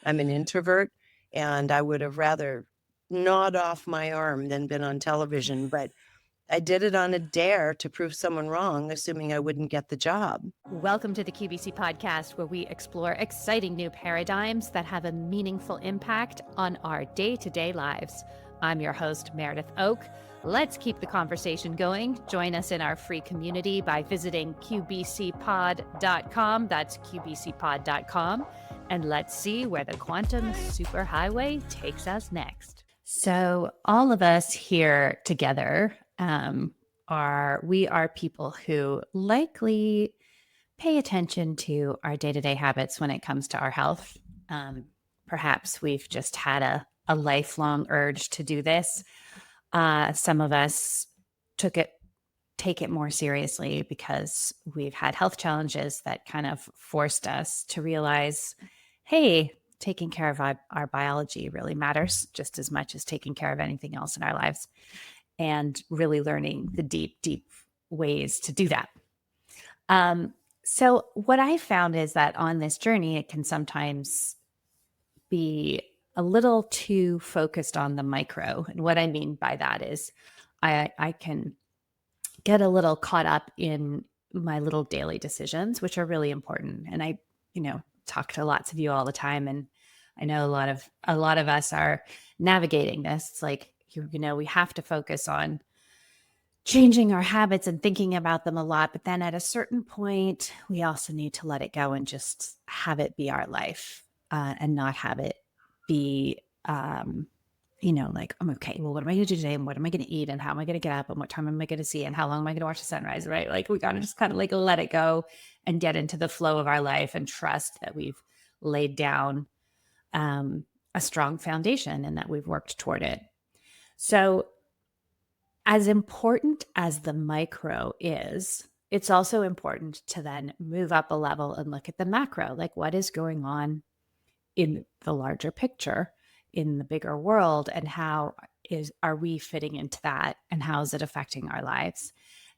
I'm an introvert, and I would have rather gnawed off my arm than been on television, but I did it on a dare to prove someone wrong, assuming I wouldn't get the job. Welcome to the QBC podcast, where we explore exciting new paradigms that have a meaningful impact on our day-to-day lives. I'm your host, Meredith Oak. Let's keep the conversation going. Join us in our free community by visiting qbcpod.com. That's qbcpod.com. And let's see where the quantum superhighway takes us next. So all of us here together we are people who likely pay attention to our day-to-day habits when it comes to our health. Perhaps we've just had a lifelong urge to do this. Some of us take it more seriously because we've had health challenges that kind of forced us to realize, hey, taking care of our biology really matters just as much as taking care of anything else in our lives, and really learning the deep, deep ways to do that. So what I found is that on this journey, it can sometimes be a little too focused on the micro. And what I mean by that is I can get a little caught up in my little daily decisions, which are really important. And I, talk to lots of you all the time. And I know a lot of us are navigating this. It's like, we have to focus on changing our habits and thinking about them a lot. But then at a certain point, we also need to let it go and just have it be our life, and not have it be, like, I'm okay, well, what am I going to do today? And what am I going to eat? And how am I going to get up? And what time am I going to see? And how long am I going to watch the sunrise? Right? Like, we got to just kind of like let it go and get into the flow of our life and trust that we've laid down a strong foundation and that we've worked toward it. So as important as the micro is, it's also important to then move up a level and look at the macro, like what is going on in the larger picture, in the bigger world, and are we fitting into that, and how is it affecting our lives?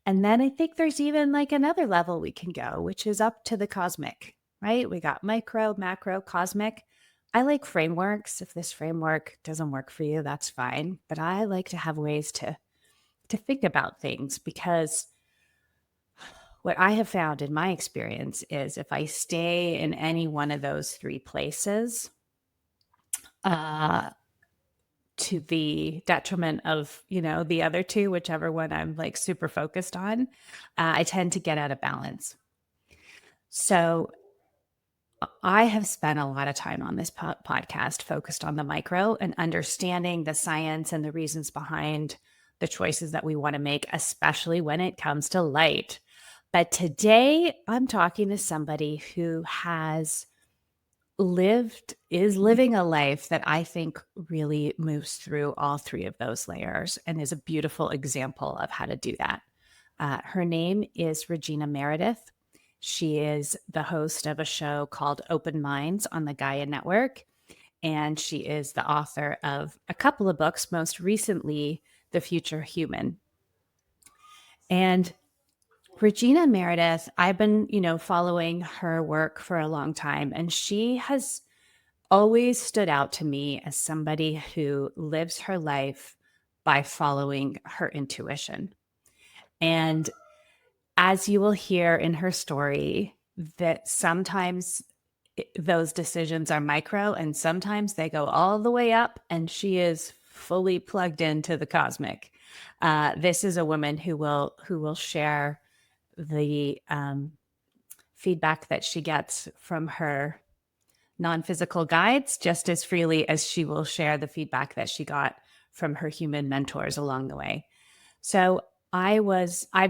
And then I think there's even like another level we can go, which is up to the cosmic, right? We got micro, macro, cosmic. I like frameworks. If this framework doesn't work for you, that's fine. But I like to have ways to think about things, because what I have found in my experience is if I stay in any one of those three places, to the detriment of, the other two, whichever one I'm like super focused on, I tend to get out of balance. So I have spent a lot of time on this podcast focused on the micro and understanding the science and the reasons behind the choices that we want to make, especially when it comes to light. But today I'm talking to somebody who is living a life that I think really moves through all three of those layers and is a beautiful example of how to do that. Her name is Regina Meredith. She is the host of a show called Open Minds on the Gaia Network, and she is the author of a couple of books, most recently, The Future Human. And Regina Meredith, I've been, following her work for a long time, and she has always stood out to me as somebody who lives her life by following her intuition. And as you will hear in her story, that sometimes those decisions are micro and sometimes they go all the way up, and she is fully plugged into the cosmic. This is a woman who will share the feedback that she gets from her non-physical guides just as freely as she will share the feedback that she got from her human mentors along the way. So I've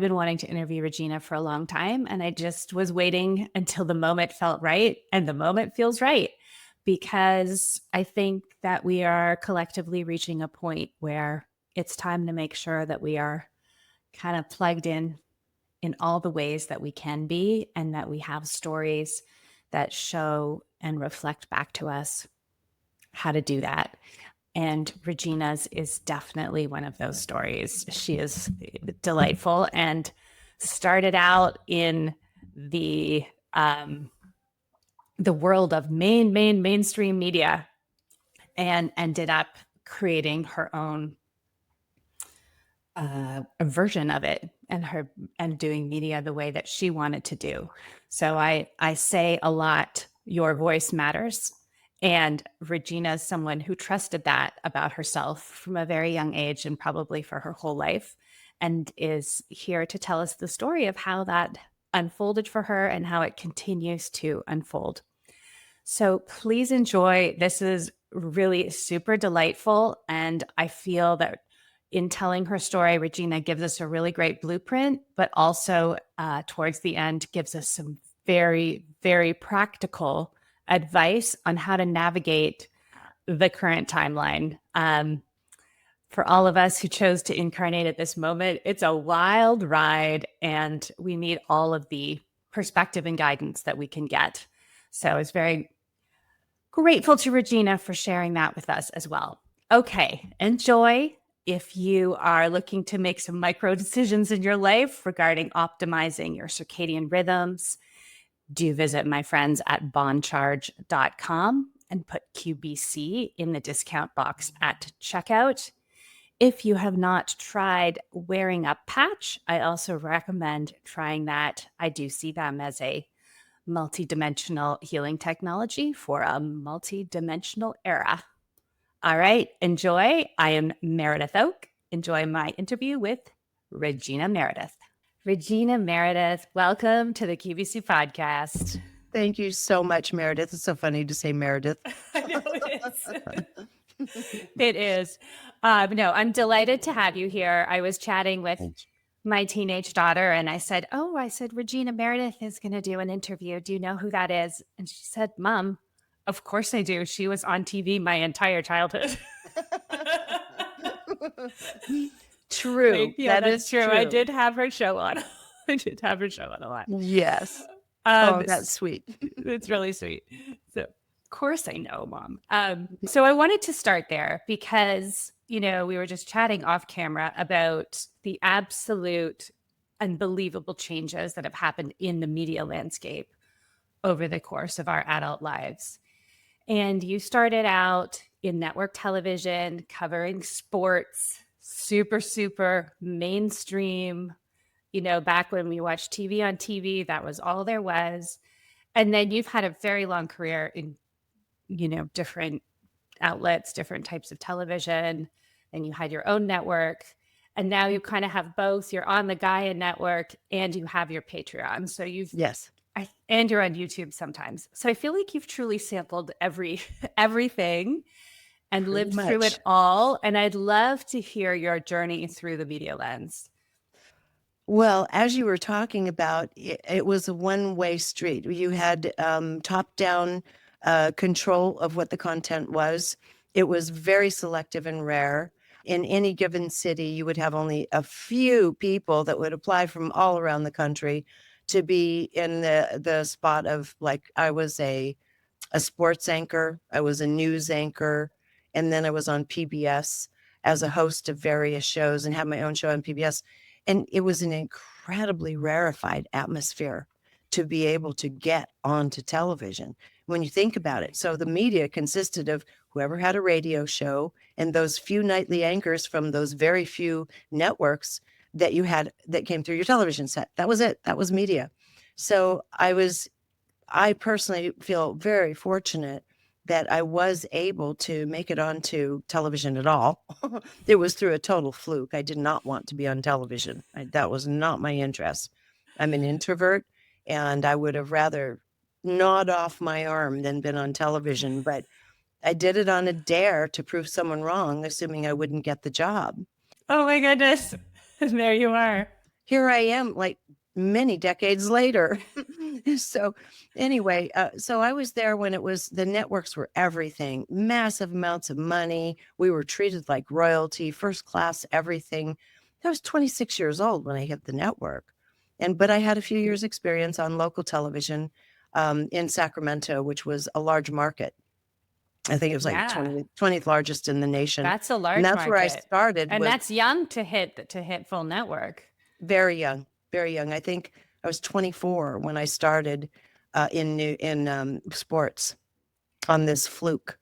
been wanting to interview Regina for a long time, and I just was waiting until the moment felt right, and the moment feels right, because I think that we are collectively reaching a point where it's time to make sure that we are kind of plugged in all the ways that we can be, and that we have stories that show and reflect back to us how to do that. And Regina's is definitely one of those stories. She is delightful and started out in the the world of mainstream media, and ended up creating her own a version of it, and doing media the way that she wanted to do. So I say a lot, your voice matters. And Regina is someone who trusted that about herself from a very young age, and probably for her whole life, and is here to tell us the story of how that unfolded for her and how it continues to unfold. So please enjoy. This is really super delightful. And I feel that in telling her story, Regina gives us a really great blueprint, but also towards the end gives us some very, very practical advice on how to navigate the current timeline. For all of us who chose to incarnate at this moment, it's a wild ride, and we need all of the perspective and guidance that we can get. So it's very grateful to Regina for sharing that with us as well. Okay, enjoy. If you are looking to make some micro decisions in your life regarding optimizing your circadian rhythms, do visit my friends at bondcharge.com and put QBC in the discount box at checkout. If you have not tried wearing a patch, I also recommend trying that. I do see them as a multidimensional healing technology for a multidimensional era. All right, enjoy. I am Meredith Oak. Enjoy my interview with Regina Meredith. Regina Meredith, welcome to the QVC podcast. Thank you so much, Meredith. It's so funny to say Meredith. I know it is. It is. No, I'm delighted to have you here. I was chatting with my teenage daughter, and I said, Regina Meredith is going to do an interview. Do you know who that is? And she said, Mom, of course I do. She was on TV my entire childhood. True. Yeah, that's true. I did have her show on. I did have her show on a lot. Yes. Oh, that's sweet. It's really sweet. So, of course I know, Mom. So I wanted to start there because, we were just chatting off camera about the absolute unbelievable changes that have happened in the media landscape over the course of our adult lives. And you started out in network television, covering sports, super mainstream. Back when we watched TV on TV, that was all there was. And then you've had a very long career in, different outlets, different types of television. And you had your own network. And now you kind of have both. You're on the Gaia network and you have your Patreon. So yes. And you're on YouTube sometimes. So I feel like you've truly sampled everything and lived through it all. And I'd love to hear your journey through the media lens. Well, as you were talking about, it was a one-way street. You had top-down control of what the content was. It was very selective and rare. In any given city, you would have only a few people that would apply from all around the country to be in the spot of, like, I was a sports anchor, I was a news anchor, and then I was on PBS as a host of various shows and had my own show on PBS. And it was an incredibly rarefied atmosphere to be able to get onto television when you think about it. So the media consisted of whoever had a radio show and those few nightly anchors from those very few networks that you had that came through your television set. That was it. That was media. So I personally feel very fortunate that I was able to make it onto television at all. It was through a total fluke. I did not want to be on television. That was not my interest. I'm an introvert, and I would have rather gnawed off my arm than been on television. But I did it on a dare to prove someone wrong, assuming I wouldn't get the job. Oh my goodness. There you are. Here I am, like many decades later. So anyway, so I was there when the networks were everything, massive amounts of money. We were treated like royalty, first class, everything. I was 26 years old when I hit the network. But I had a few years experience on local television in Sacramento, which was a large market. I think it was like 20th largest in the nation. That's a large and that's market. where I started. And that's young to hit full network. Very young, very young. I think I was 24 when I started. in sports on this fluke.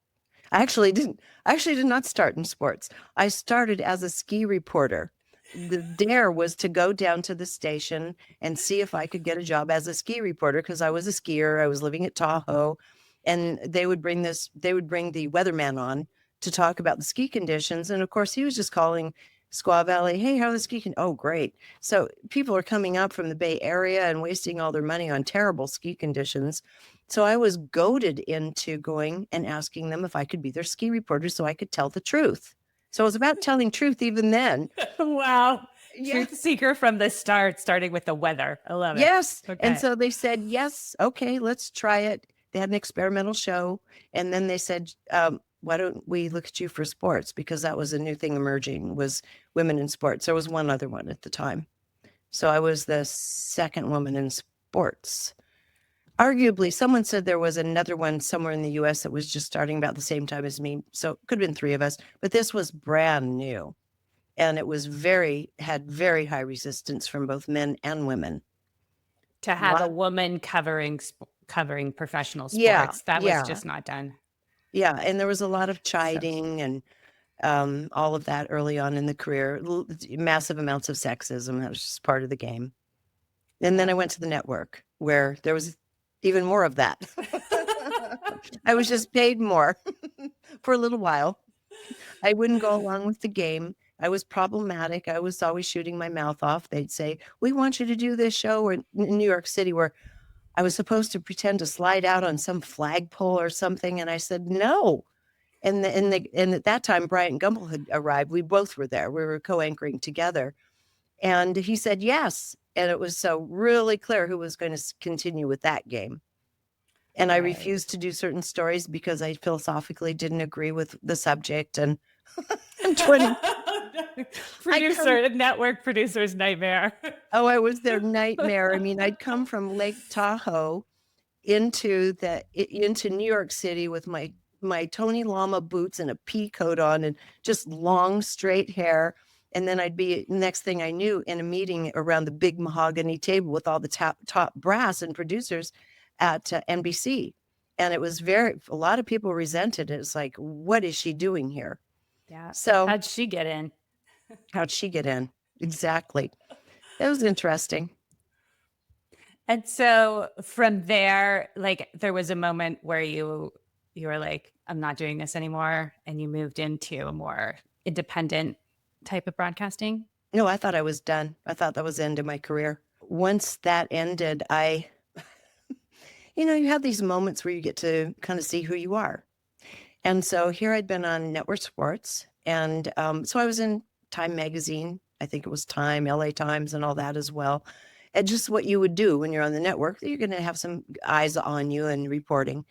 I actually did not start in sports. I started as a ski reporter. The dare was to go down to the station and see if I could get a job as a ski reporter because I was a skier. I was living at Tahoe, and they would bring the weatherman on to talk about the ski conditions. And of course, he was just calling Squaw Valley, hey, how are the ski oh, great. So people are coming up from the Bay Area and wasting all their money on terrible ski conditions. So I was goaded into going and asking them if I could be their ski reporter so I could tell the truth. So it was about telling truth even then. Wow. Yeah. Truth seeker from the start, starting with the weather. I love it. Yes. Okay. And so they said, yes, okay, let's try it. They had an experimental show. And then they said, why don't we look at you for sports? Because that was a new thing emerging, was women in sports. There was one other one at the time. So I was the second woman in sports. Arguably, someone said there was another one somewhere in the US that was just starting about the same time as me. So it could have been three of us, but this was brand new. And it was had very high resistance from both men and women. To have a woman covering professional sports, Yeah, that yeah. was just not done. Yeah, and there was a lot of chiding and all of that early on in the career. Massive amounts of sexism. That was just part of the game. And then I went to the network where there was even more of that. I was just paid more for a little while. I wouldn't go along with the game. I was problematic. I was always shooting my mouth off. They'd say, we want you to do this show in New York City where I was supposed to pretend to slide out on some flagpole or something. And I said, no. And at that time, Bryant Gumbel had arrived. We both were there. We were co-anchoring together. And he said, yes. And it was so really clear who was going to continue with that game. And I refused to do certain stories because I philosophically didn't agree with the subject. And 20 network producer's nightmare. Oh, I was their nightmare. I mean, I'd come from Lake Tahoe into New York City with my Tony Lama boots and a pea coat on and just long straight hair. And then I'd be, next thing I knew, in a meeting around the big mahogany table with all the top brass and producers at NBC. And it was a lot of people resented it. It's like, what is she doing here? Yeah. So how'd she get in? Exactly. It was interesting. And so from there, like there was a moment where you were like, I'm not doing this anymore. And you moved into a more independent type of broadcasting? No, I thought I was done. I thought that was the end of my career. Once that ended, you have these moments where you get to kind of see who you are. And so here I'd been on network sports. And so I was in Time Magazine. I think it was Time, LA Times, and all that as well. And just what you would do when you're on the network, you're going to have some eyes on you and reporting.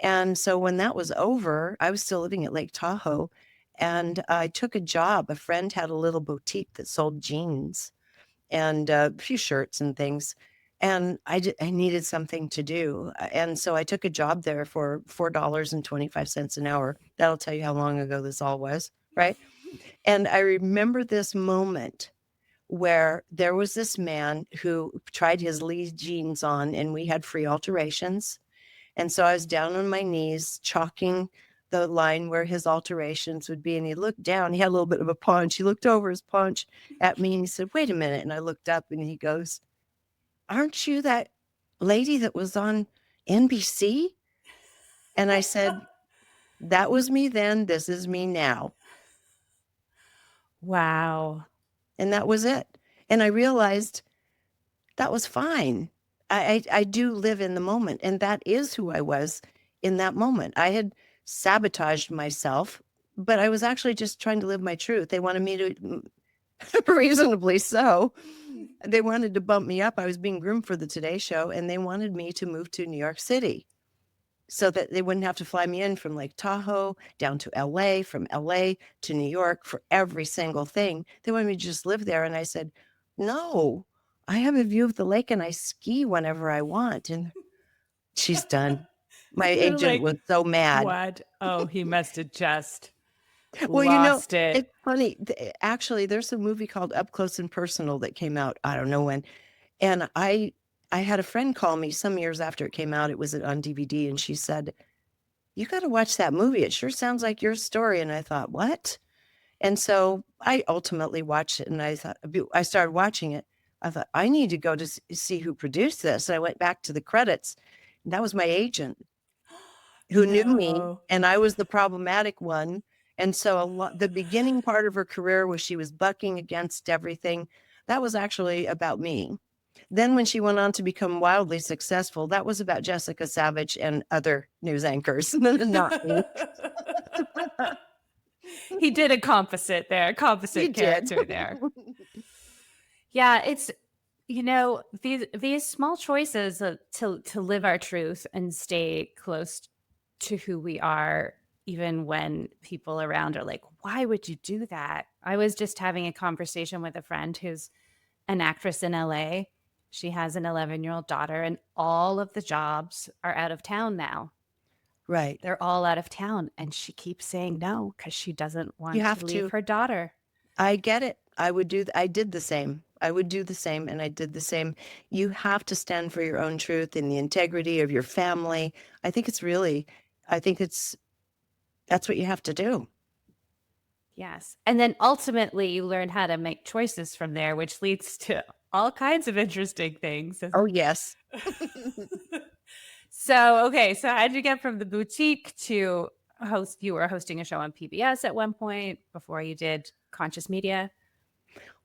And so when that was over, I was still living at Lake Tahoe. And I took a job. A friend had a little boutique that sold jeans and a few shirts and things. And I needed something to do. And so I took a job there for $4.25 an hour. That'll tell you how long ago this all was, right? And I remember this moment where there was this man who tried his Lee jeans on and we had free alterations. And so I was down on my knees chalking the line where his alterations would be. And he looked down, he had a little bit of a paunch. He looked over his paunch at me and he said, wait a minute. And I looked up and he goes, aren't you that lady that was on NBC? And I said, that was me then. This is me now. Wow. And that was it. And I realized that was fine. I do live in the moment. And that is who I was in that moment. I had sabotaged myself, but I was actually just trying to live my truth. They wanted me to, reasonably so, they wanted to bump me up. I was being groomed for the Today Show, and they wanted me to move to New York City so that they wouldn't have to fly me in from Lake Tahoe down to LA, from LA to New York for every single thing. They wanted me to just live there. And I said, no, I have a view of the lake and I ski whenever I want. And she's done. My agent was so mad. What? Oh, he must have just well, lost it. It's funny. Actually, there's a movie called Up Close and Personal that came out, I don't know when. And I I had a friend call me some years after it came out. It was on DVD, and she said, "You got to watch that movie. It sure sounds like your story." And I thought, "What?" And so I ultimately watched it, and I started watching it. I thought, I need to go to see who produced this. And I went back to the credits, and that was my agent who knew me, No. and I was the problematic one. And so the beginning part of her career where she was bucking against everything, that was actually about me. Then when she went on to become wildly successful, that was about Jessica Savage and other news anchors, not me. He did a composite there, He composite did. character there. Yeah, it's these small choices to live our truth and stay close to who we are, even when people around are like, "Why would you do that?" I was just having a conversation with a friend who's an actress in LA. She has an 11-year-old daughter, and all of the jobs are out of town now. Right. They're all out of town, and she keeps saying no because she doesn't You want to have leave to. her daughter. I get it. I did the same. I would do the same, and I did the same. You have to stand for your own truth and the integrity of your family. I think it's really I think it's that's what you have to do. Yes. And then ultimately you learn how to make choices from there, which leads to all kinds of interesting things. Oh, yes. So, okay. So, how did you get from the boutique to host? You were hosting a show on PBS at one point before you did conscious media.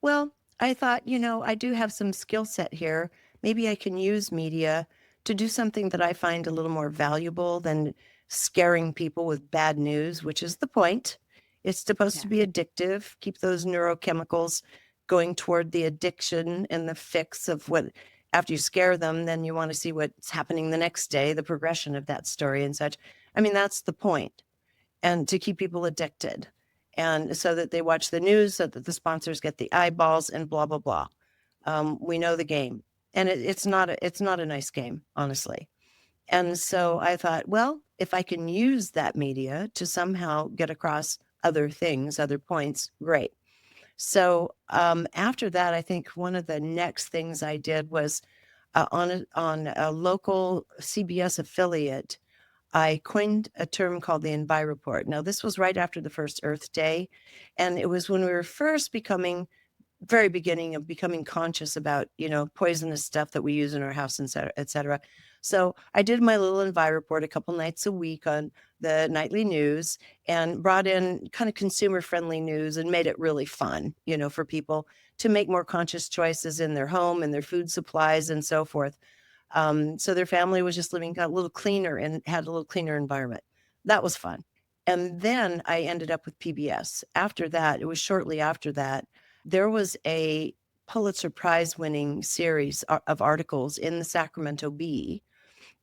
Well, I thought, I do have some skill set here. Maybe I can use media to do something that I find a little more valuable than scaring people with bad news, which is the point. It's supposed to Yeah. be addictive, keep those neurochemicals going toward the addiction and the fix of what, after you scare them, then you want to see what's happening the next day, the progression of that story and such. I mean, that's the point, and to keep people addicted. And so that they watch the news, so that the sponsors get the eyeballs and blah, blah, blah. We know the game. And it's not a nice game, honestly. And so I thought, well, if I can use that media to somehow get across other things, other points, great. So after that, I think one of the next things I did was on a local CBS affiliate, I coined a term called the Envireport. Now, this was right after the first Earth Day, and it was when we were first very beginning of becoming conscious about, poisonous stuff that we use in our house, et cetera, et cetera. So I did my little Envireport a couple nights a week on the nightly news and brought in kind of consumer friendly news and made it really fun, for people to make more conscious choices in their home and their food supplies and so forth. So their family was just living a little cleaner and had a little cleaner environment. That was fun. And then I ended up with PBS. After that, it was shortly after that, there was a Pulitzer Prize winning series of articles in the Sacramento Bee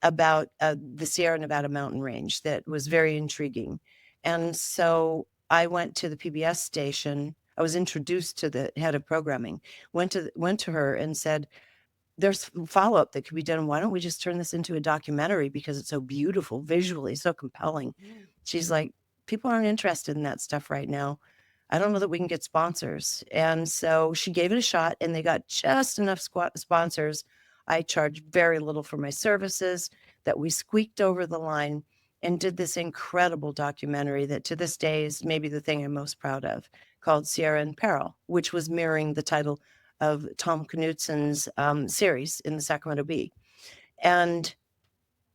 about the Sierra Nevada mountain range that was very intriguing. And so I went to the PBS station. I was introduced to the head of programming, went to her and said, there's follow-up that could be done. Why don't we just turn this into a documentary because it's so beautiful visually, so compelling? She's like, people aren't interested in that stuff right now. I don't know that we can get sponsors. And so she gave it a shot, and they got just enough sponsors. I charged very little for my services, that we squeaked over the line and did this incredible documentary that to this day is maybe the thing I'm most proud of, called Sierra in Peril, which was mirroring the title of Tom Knutson's series in the Sacramento Bee. And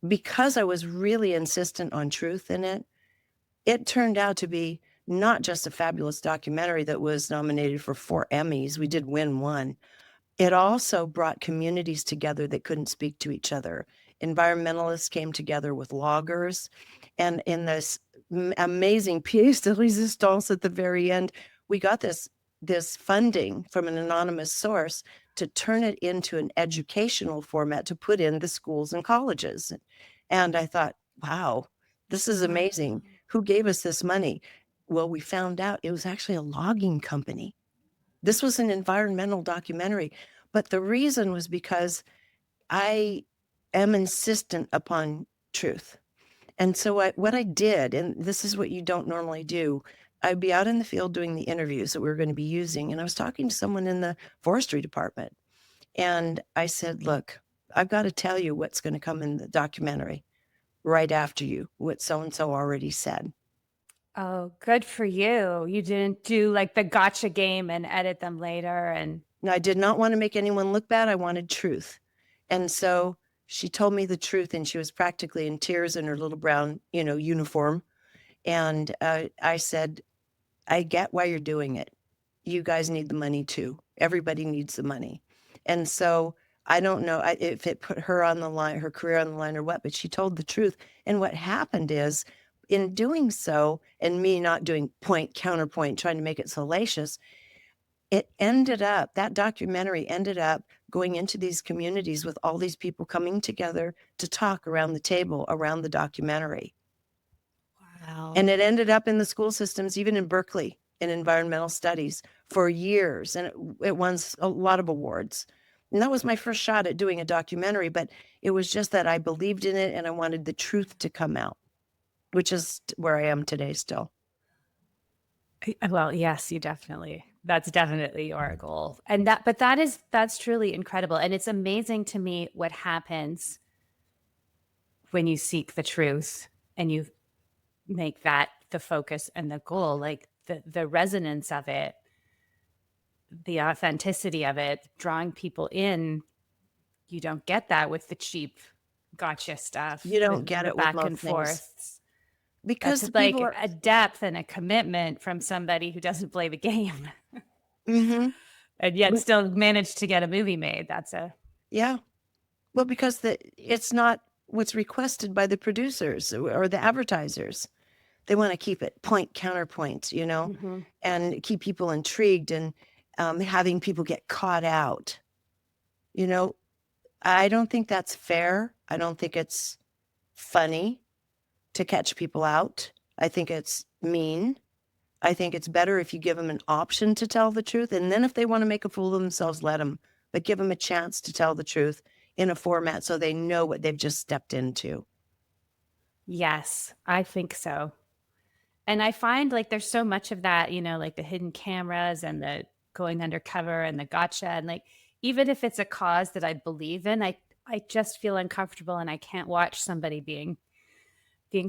because I was really insistent on truth in it, it turned out to be not just a fabulous documentary that was nominated for 4 Emmys. We did win one. It also brought communities together that couldn't speak to each other. Environmentalists came together with loggers. And in this amazing pièce de résistance at the very end, we got this funding from an anonymous source to turn it into an educational format to put in the schools and colleges. And I thought, wow, this is amazing. Who gave us this money? Well, we found out it was actually a logging company. This was an environmental documentary, but the reason was because I am insistent upon truth. And so what I did, and this is what you don't normally do, I'd be out in the field doing the interviews that we were going to be using. And I was talking to someone in the forestry department. And I said, look, I've got to tell you what's going to come in the documentary right after you, what so-and-so already said. Oh, good for you. You didn't do like the gotcha game and edit them later. And Now, I did not want to make anyone look bad. I wanted truth. And so she told me the truth, and she was practically in tears in her little brown, uniform. And I said, I get why you're doing it. You guys need the money too. Everybody needs the money. And so I don't know if it put her on the line, her career on the line or what, but she told the truth. And what happened is, in doing so, and me not doing point, counterpoint, trying to make it salacious, that documentary ended up going into these communities with all these people coming together to talk around the table around the documentary. wow. And it ended up in the school systems, even in Berkeley, in environmental studies for years. And it won a lot of awards. And that was my first shot at doing a documentary, but it was just that I believed in it and I wanted the truth to come out, which is where I am today still. Well, yes, that's definitely your goal. And that's truly incredible. And it's amazing to me what happens when you seek the truth and you make that the focus and the goal, like the resonance of it, the authenticity of it, drawing people in. You don't get that with the cheap gotcha stuff, You don't with get the it with back most and things forths. because That's people like are. a depth and a commitment from somebody who doesn't play the game Mhm. and yet still managed to get a movie made. Yeah. Well, because it's not what's requested by the producers or the advertisers. They want to keep it point, counterpoint, Mhm. and keep people intrigued and having people get caught out. You know, I don't think that's fair. I don't think it's funny to catch people out. I think it's mean. I think it's better if you give them an option to tell the truth. And then if they want to make a fool of themselves, let them, but give them a chance to tell the truth in a format so they know what they've just stepped into. Yes, I think so. And I find like there's so much of that, like the hidden cameras and the going undercover and the gotcha. And like, even if it's a cause that I believe in, I just feel uncomfortable and I can't watch somebody being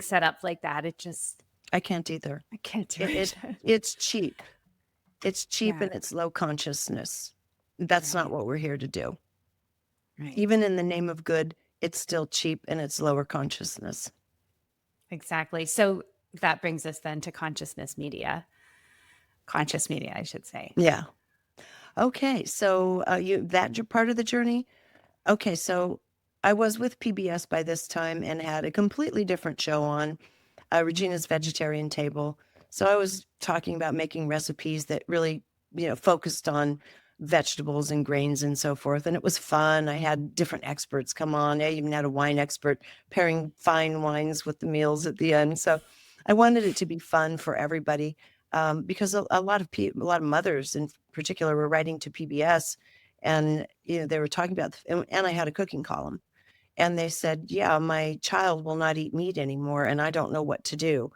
set up like that. I can't either. I can't do It, it. it it's cheap. It's cheap Yeah. and it's low consciousness. That's not Right. what we're here to do. Right. Even in the name of good, it's still cheap and it's lower consciousness. Exactly. So that brings us then to conscious media, I should say. Yeah. Okay. So you're part of the journey. Okay. So I was with PBS by this time and had a completely different show on, Regina's Vegetarian Table. So I was talking about making recipes that really, focused on vegetables and grains and so forth. And it was fun. I had different experts come on. I even had a wine expert pairing fine wines with the meals at the end. So I wanted it to be fun for everybody, because a lot of people, a lot of mothers in particular, were writing to PBS, and they were talking about, and I had a cooking column. And they said, yeah, my child will not eat meat anymore, and I don't know what to do.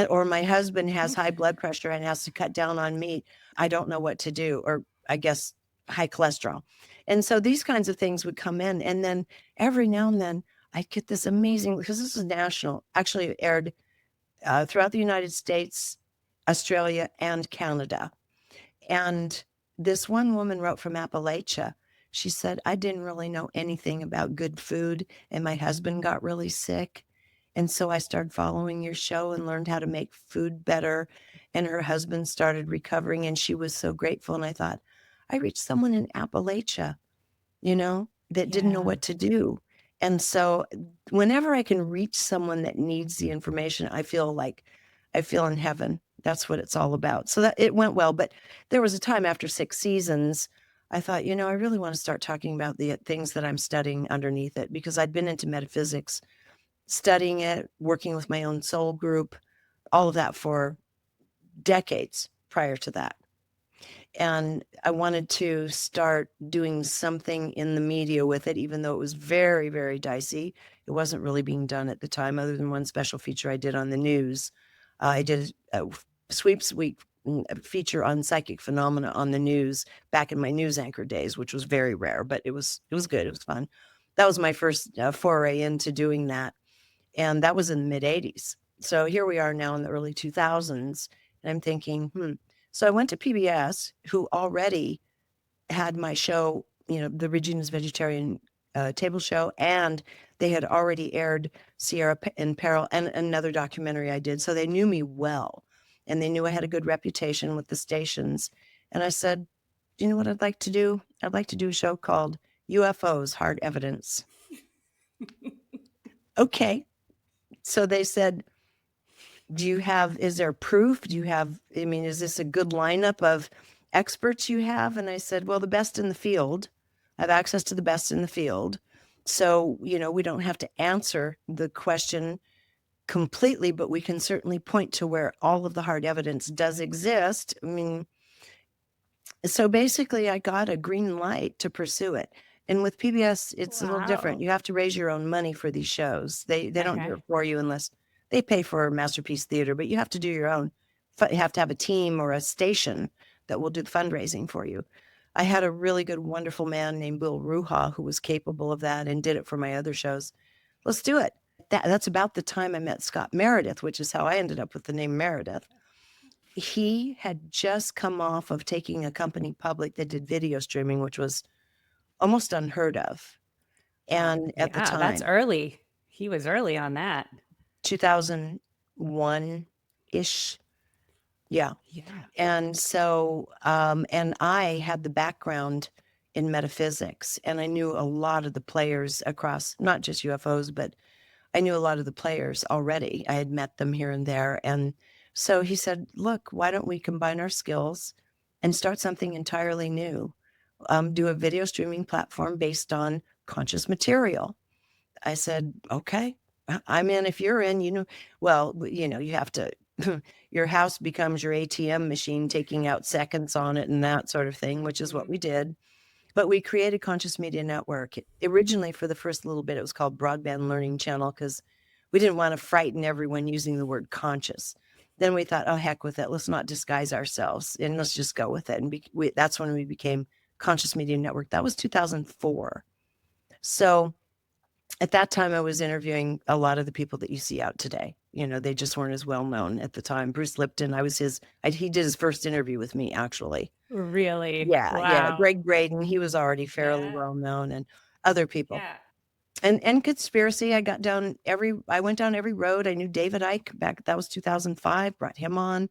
Or my husband has high blood pressure and has to cut down on meat. I don't know what to do. Or I guess high cholesterol. And so these kinds of things would come in. And then every now and then I get this amazing, because this is national, actually it aired throughout the United States, Australia, and Canada. And this one woman wrote from Appalachia. She said, I didn't really know anything about good food, and my husband got really sick. And so I started following your show and learned how to make food better. And her husband started recovering, and she was so grateful. And I thought, I reached someone in Appalachia, that didn't know Yeah. what to do. And so whenever I can reach someone that needs the information, I feel like I feel in heaven. That's what it's all about. So that it went well. But there was a time after 6 seasons, I thought, I really want to start talking about the things that I'm studying underneath it, because I'd been into metaphysics, studying it, working with my own soul group, all of that for decades prior to that. And I wanted to start doing something in the media with it, even though it was very, very dicey. It wasn't really being done at the time, other than one special feature I did on the news. I did a sweeps week feature on psychic phenomena on the news back in my news anchor days, which was very rare, but it was good. It was fun. That was my first foray into doing that. And that was in the mid 80s. So here we are now in the early 2000s. And I'm thinking. So I went to PBS, who already had my show, the Regina's Vegetarian Table Show, and they had already aired Sierra in Peril and another documentary I did. So they knew me well, and they knew I had a good reputation with the stations. And I said, do you know what I'd like to do? I'd like to do a show called UFOs Hard Evidence. Okay. So they said, is there proof? Is this a good lineup of experts you have? And I said, well, the best in the field. I have access to the best in the field. So, we don't have to answer the question completely, but we can certainly point to where all of the hard evidence does exist. So basically I got a green light to pursue it. And with PBS, it's a little different. You have to raise your own money for these shows. They don't do it for you unless they pay for Masterpiece Theater, but you have to do your own. You have to have a team or a station that will do the fundraising for you. I had a really good, wonderful man named Bill Ruha who was capable of that and did it for my other shows. Let's do it. That's about the time I met Scott Meredith, which is how I ended up with the name Meredith. He had just come off of taking a company public that did video streaming, which was almost unheard of. And at the time, that's early. He was early on that. 2001-ish. Yeah. And so, and I had the background in metaphysics, and I knew a lot of the players across, not just UFOs, but I knew a lot of the players already. I had met them here and there. And so he said, look, why don't we combine our skills and start something entirely new? Do a video streaming platform based on conscious material. I said, okay, I'm in. If you're in, you have to, your house becomes your ATM machine, taking out seconds on it and that sort of thing, which is what we did. But we created Conscious Media Network. Originally, for the first little bit, it was called Broadband Learning Channel because we didn't want to frighten everyone using the word conscious. Then we thought, oh, heck with it. Let's not disguise ourselves and let's just go with it. And that's when we became Conscious Media Network. That was 2004. So at that time, I was interviewing a lot of the people that you see out today. They just weren't as well known at the time. Bruce Lipton, he did his first interview with me, actually. Really? Yeah, wow. yeah. Greg Braden, he was already fairly well known, and other people. Yeah. And conspiracy, I went down every road. I knew David Icke back, that was 2005, brought him on.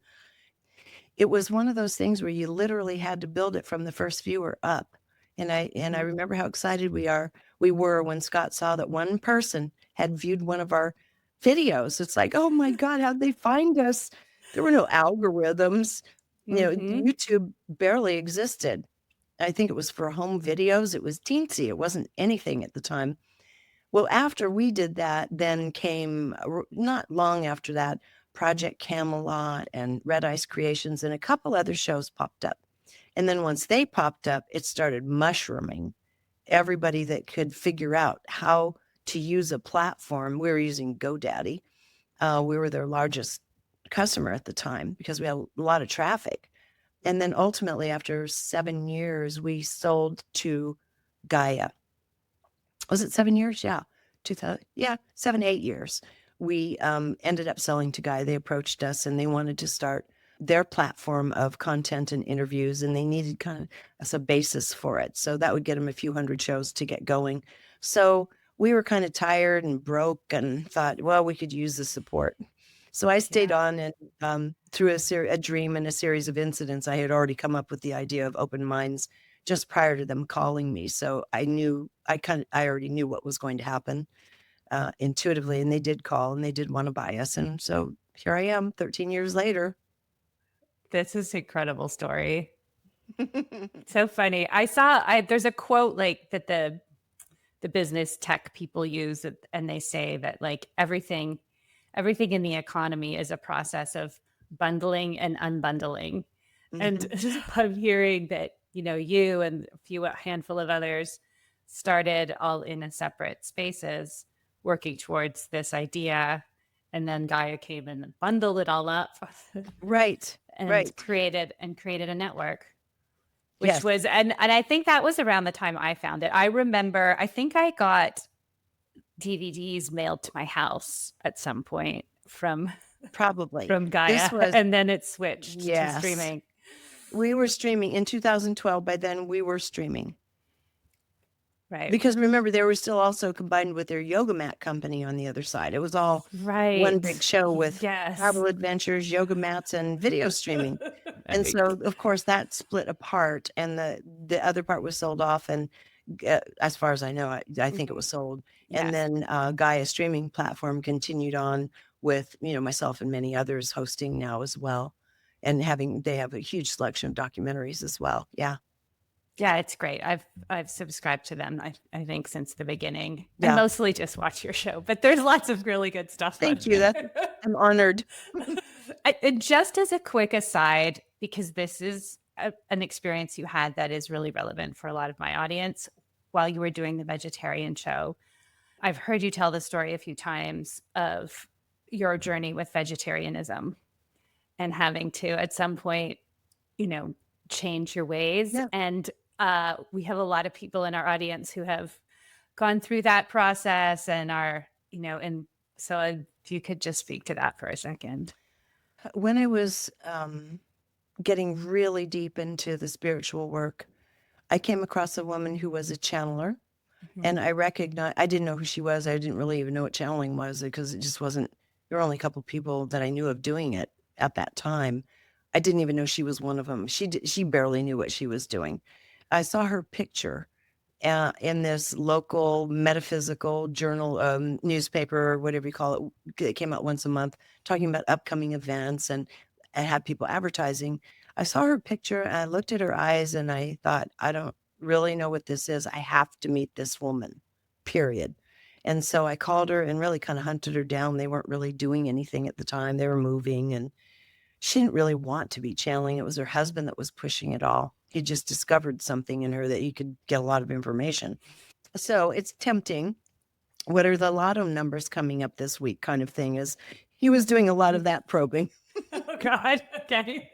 It was one of those things where you literally had to build it from the first viewer up. And I remember how excited we were when Scott saw that one person had viewed one of our videos. It's like, oh my God, how'd they find us? There were no algorithms. YouTube barely existed. I think it was for home videos. It was teensy. It wasn't anything at the time. Well, after we did that, then came, not long after that, Project Camelot and Red Ice Creations and a couple other shows popped up. And then once they popped up, it started mushrooming. Everybody that could figure out how to use a platform. We were using GoDaddy. We were their largest customer at the time because we had a lot of traffic. And then ultimately, after 7 years, we sold to Gaia. Was it 7 years? Yeah. 2000. Yeah, 7, 8 years. We ended up selling to Gaia. They approached us and they wanted to start their platform of content and interviews, and they needed kind of as a basis for it. So that would get them a few hundred shows to get going. So we were kind of tired and broke and thought, well, we could use the support. So I stayed on, and through a dream and a series of incidents, I had already come up with the idea of Open Minds just prior to them calling me. So I already knew what was going to happen intuitively, and they did call and they did want to buy us. And so here I am 13 years later. This is an incredible story. So funny. There's a quote like that the business tech people use, and they say that like everything in the economy is a process of bundling and unbundling. And I'm hearing that, you and a handful of others started all in a separate spaces working towards this idea. And then Gaia came and bundled it all up. Right. And created a network. which Yes, was, and I think that was around the time I found it. I remember, I think I got DVDs mailed to my house at some point probably. from Gaia, This was, and then it switched to yes. streaming. We were streaming in 2012. By then, we were streaming. Right. Because remember, they were still also combined with their yoga mat company on the other side. It was all one big Right. show with Yes. travel adventures, yoga mats, and video streaming. And Right. so, of course, that split apart, and the other part was sold off. And as far as I know, I think it was sold. And Yes. then Gaia streaming platform continued on with myself and many others hosting now as well, and they have a huge selection of documentaries as well. Yeah, Yeah, it's great. I've subscribed to them, I think, since the beginning. I yeah. mostly just watch your show, but there's lots of really good stuff on Thank you. I'm honored. And just as a quick aside, because this is an experience you had that is really relevant for a lot of my audience while you were doing the vegetarian show, I've heard you tell the story a few times of your journey with vegetarianism and having to, at some point, you know, change your ways. Yeah. And we have a lot of people in our audience who have gone through that process and are, and so if you could just speak to that for a second. When I was getting really deep into the spiritual work, I came across a woman who was a channeler, Mhm. and I didn't know who she was. I didn't really even know what channeling was because it just wasn't, there were only a couple people that I knew of doing it at that time. I didn't even know she was one of them. She barely knew what she was doing. I saw her picture in this local metaphysical journal, newspaper, whatever you call it. It came out once a month talking about upcoming events and had people advertising. I saw her picture and I looked at her eyes and I thought, I don't really know what this is. I have to meet this woman, period. And so I called her and really kind of hunted her down. They weren't really doing anything at the time. They were moving and she didn't really want to be channeling. It was her husband that was pushing it all. He just discovered something in her that he could get a lot of information. So it's tempting. What are the lotto numbers coming up this week? Kind of thing is he was doing a lot of that probing. Oh God. Okay.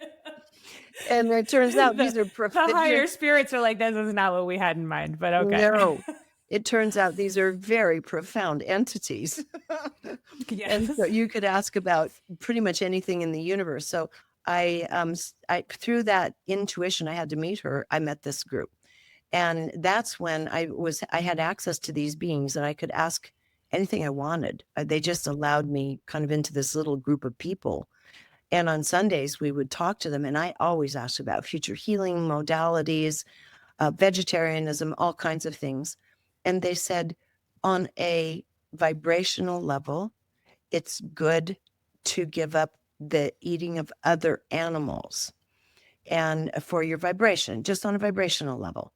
And it turns out these are The higher spirits are like, this is not what we had in mind, but okay. no. It turns out these are very profound entities. And so Yes. you could ask about pretty much anything in the universe. So I through that intuition, I had to meet her. I met this group. And that's when I had access to these beings and I could ask anything I wanted. They just allowed me kind of into this little group of people. And on Sundays, we would talk to them. And I always asked about future healing modalities, vegetarianism, all kinds of things. And they said, on a vibrational level, it's good to give up the eating of other animals and for your vibration, just on a vibrational level.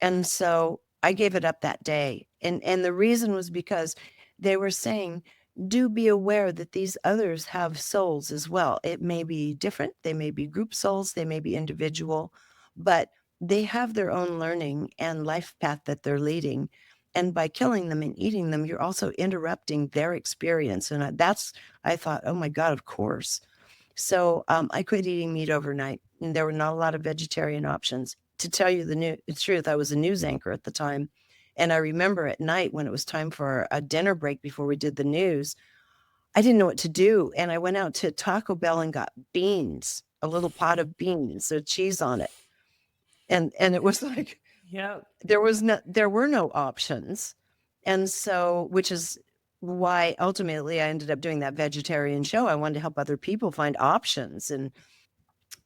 And so I gave it up that day. And the reason was because they were saying, do be aware that these others have souls as well. It may be different. They may be group souls. They may be individual, but they have their own learning and life path that they're leading. And by killing them and eating them, you're also interrupting their experience. And I thought, oh my God, of course. So I quit eating meat overnight. And there were not a lot of vegetarian options. To tell you the truth, I was a news anchor at the time. And I remember at night when it was time for a dinner break before we did the news, I didn't know what to do. And I went out to Taco Bell and got beans, a little pot of beans with cheese on it. And it was like, Yep. there were no options. And so, which is why ultimately I ended up doing that vegetarian show. I wanted to help other people find options. And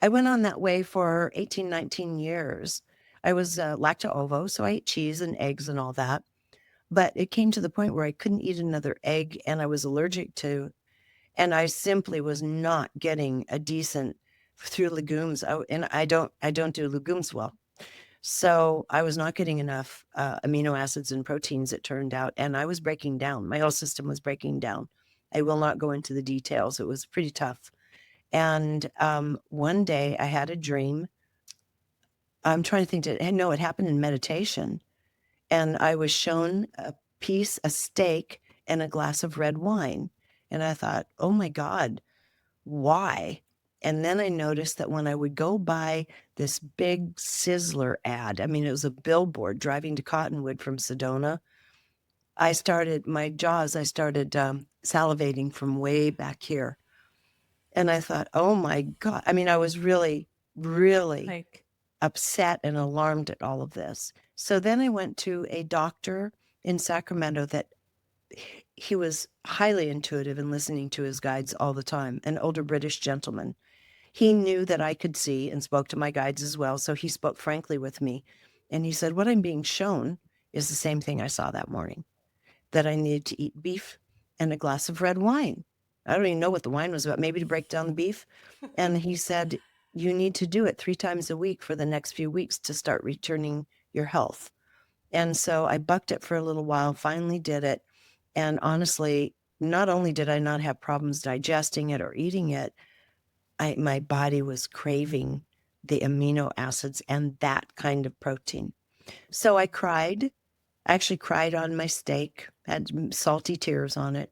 I went on that way for 18, 19 years. I was lacto-ovo, so I ate cheese and eggs and all that. But it came to the point where I couldn't eat another egg and I was allergic to, and I simply was not getting a decent through legumes. And I don't do legumes well. So I was not getting enough amino acids and proteins, it turned out, and I was breaking down. My whole system was breaking down. I will not go into the details. It was pretty tough. And one day I had a dream. I'm trying to think, no, it happened in meditation. And I was shown a steak, and a glass of red wine. And I thought, oh my God, why? And then I noticed that when I would go by this big Sizzler ad, I mean, it was a billboard driving to Cottonwood from Sedona. I started salivating from way back here. And I thought, oh my God. I mean, I was really, really Like, upset and alarmed at all of this. So then I went to a doctor in Sacramento that he was highly intuitive and listening to his guides all the time, an older British gentleman. He knew that I could see and spoke to my guides as well. So he spoke frankly with me. And he said, what I'm being shown is the same thing I saw that morning, that I needed to eat beef and a glass of red wine. I don't even know what the wine was about, maybe to break down the beef. And he said, you need to do it 3 times a week for the next few weeks to start returning your health. And so I bucked it for a little while, finally did it. And honestly, not only did I not have problems digesting it or eating it, my body was craving the amino acids and that kind of protein. So I cried. I actually cried on my steak, had salty tears on it,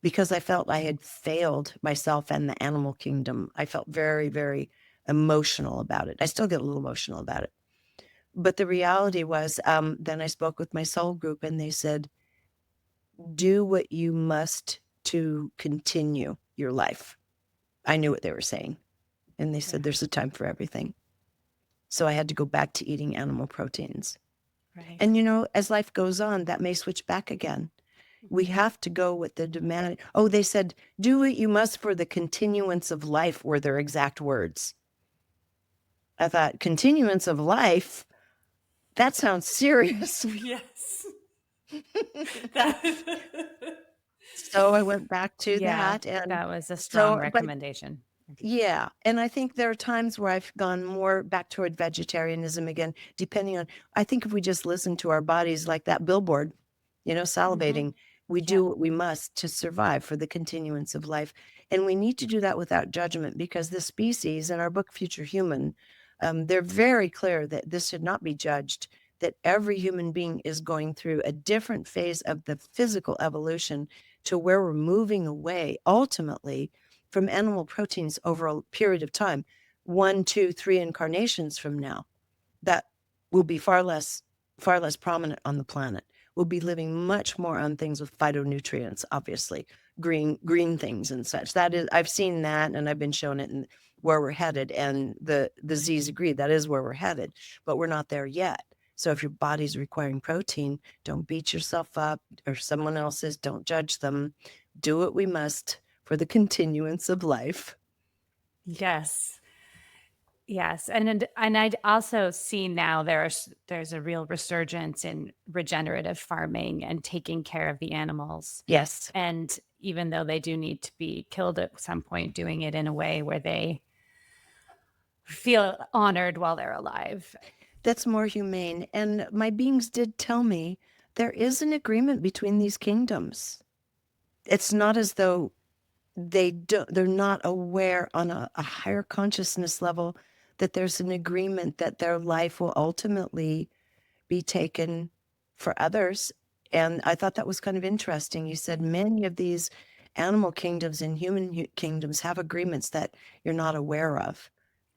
because I felt I had failed myself and the animal kingdom. I felt very, very emotional about it. I still get a little emotional about it. But the reality was, then I spoke with my soul group and they said, do what you must to continue your life. I knew what they were saying. And they said, there's a time for everything. So I had to go back to eating animal proteins. right. And, as life goes on, that may switch back again. We have to go with the demand. Oh, they said, do what you must for the continuance of life, were their exact words. I thought, continuance of life? That sounds serious. Yes. So I went back to Yeah, that. And that was a strong but recommendation. yeah. And I think there are times where I've gone more back toward vegetarianism again, depending on, I think if we just listen to our bodies like that billboard, salivating, we do what we must to survive for the continuance of life. And we need to do that without judgment, because the species in our book, Future Human, they're very clear that this should not be judged, that every human being is going through a different phase of the physical evolution to where we're moving away ultimately from animal proteins over a period of time, 1, 2, 3 incarnations from now, that will be far less prominent on the planet. We'll be living much more on things with phytonutrients, obviously, green things and such. That is, I've seen that, and I've been shown it in where we're headed, and the Z's agree that is where we're headed, but we're not there yet. So if your body's requiring protein, don't beat yourself up, or someone else's, don't judge them. Do what we must for the continuance of life. Yes. Yes. And I'd also seen now there's a real resurgence in regenerative farming and taking care of the animals. Yes. And even though they do need to be killed at some point, doing it in a way where they feel honored while they're alive. That's more humane. And my beings did tell me there is an agreement between these kingdoms. It's not as though they're not aware on a higher consciousness level that there's an agreement that their life will ultimately be taken for others. And I thought that was kind of interesting. You said many of these animal kingdoms and human kingdoms have agreements that you're not aware of.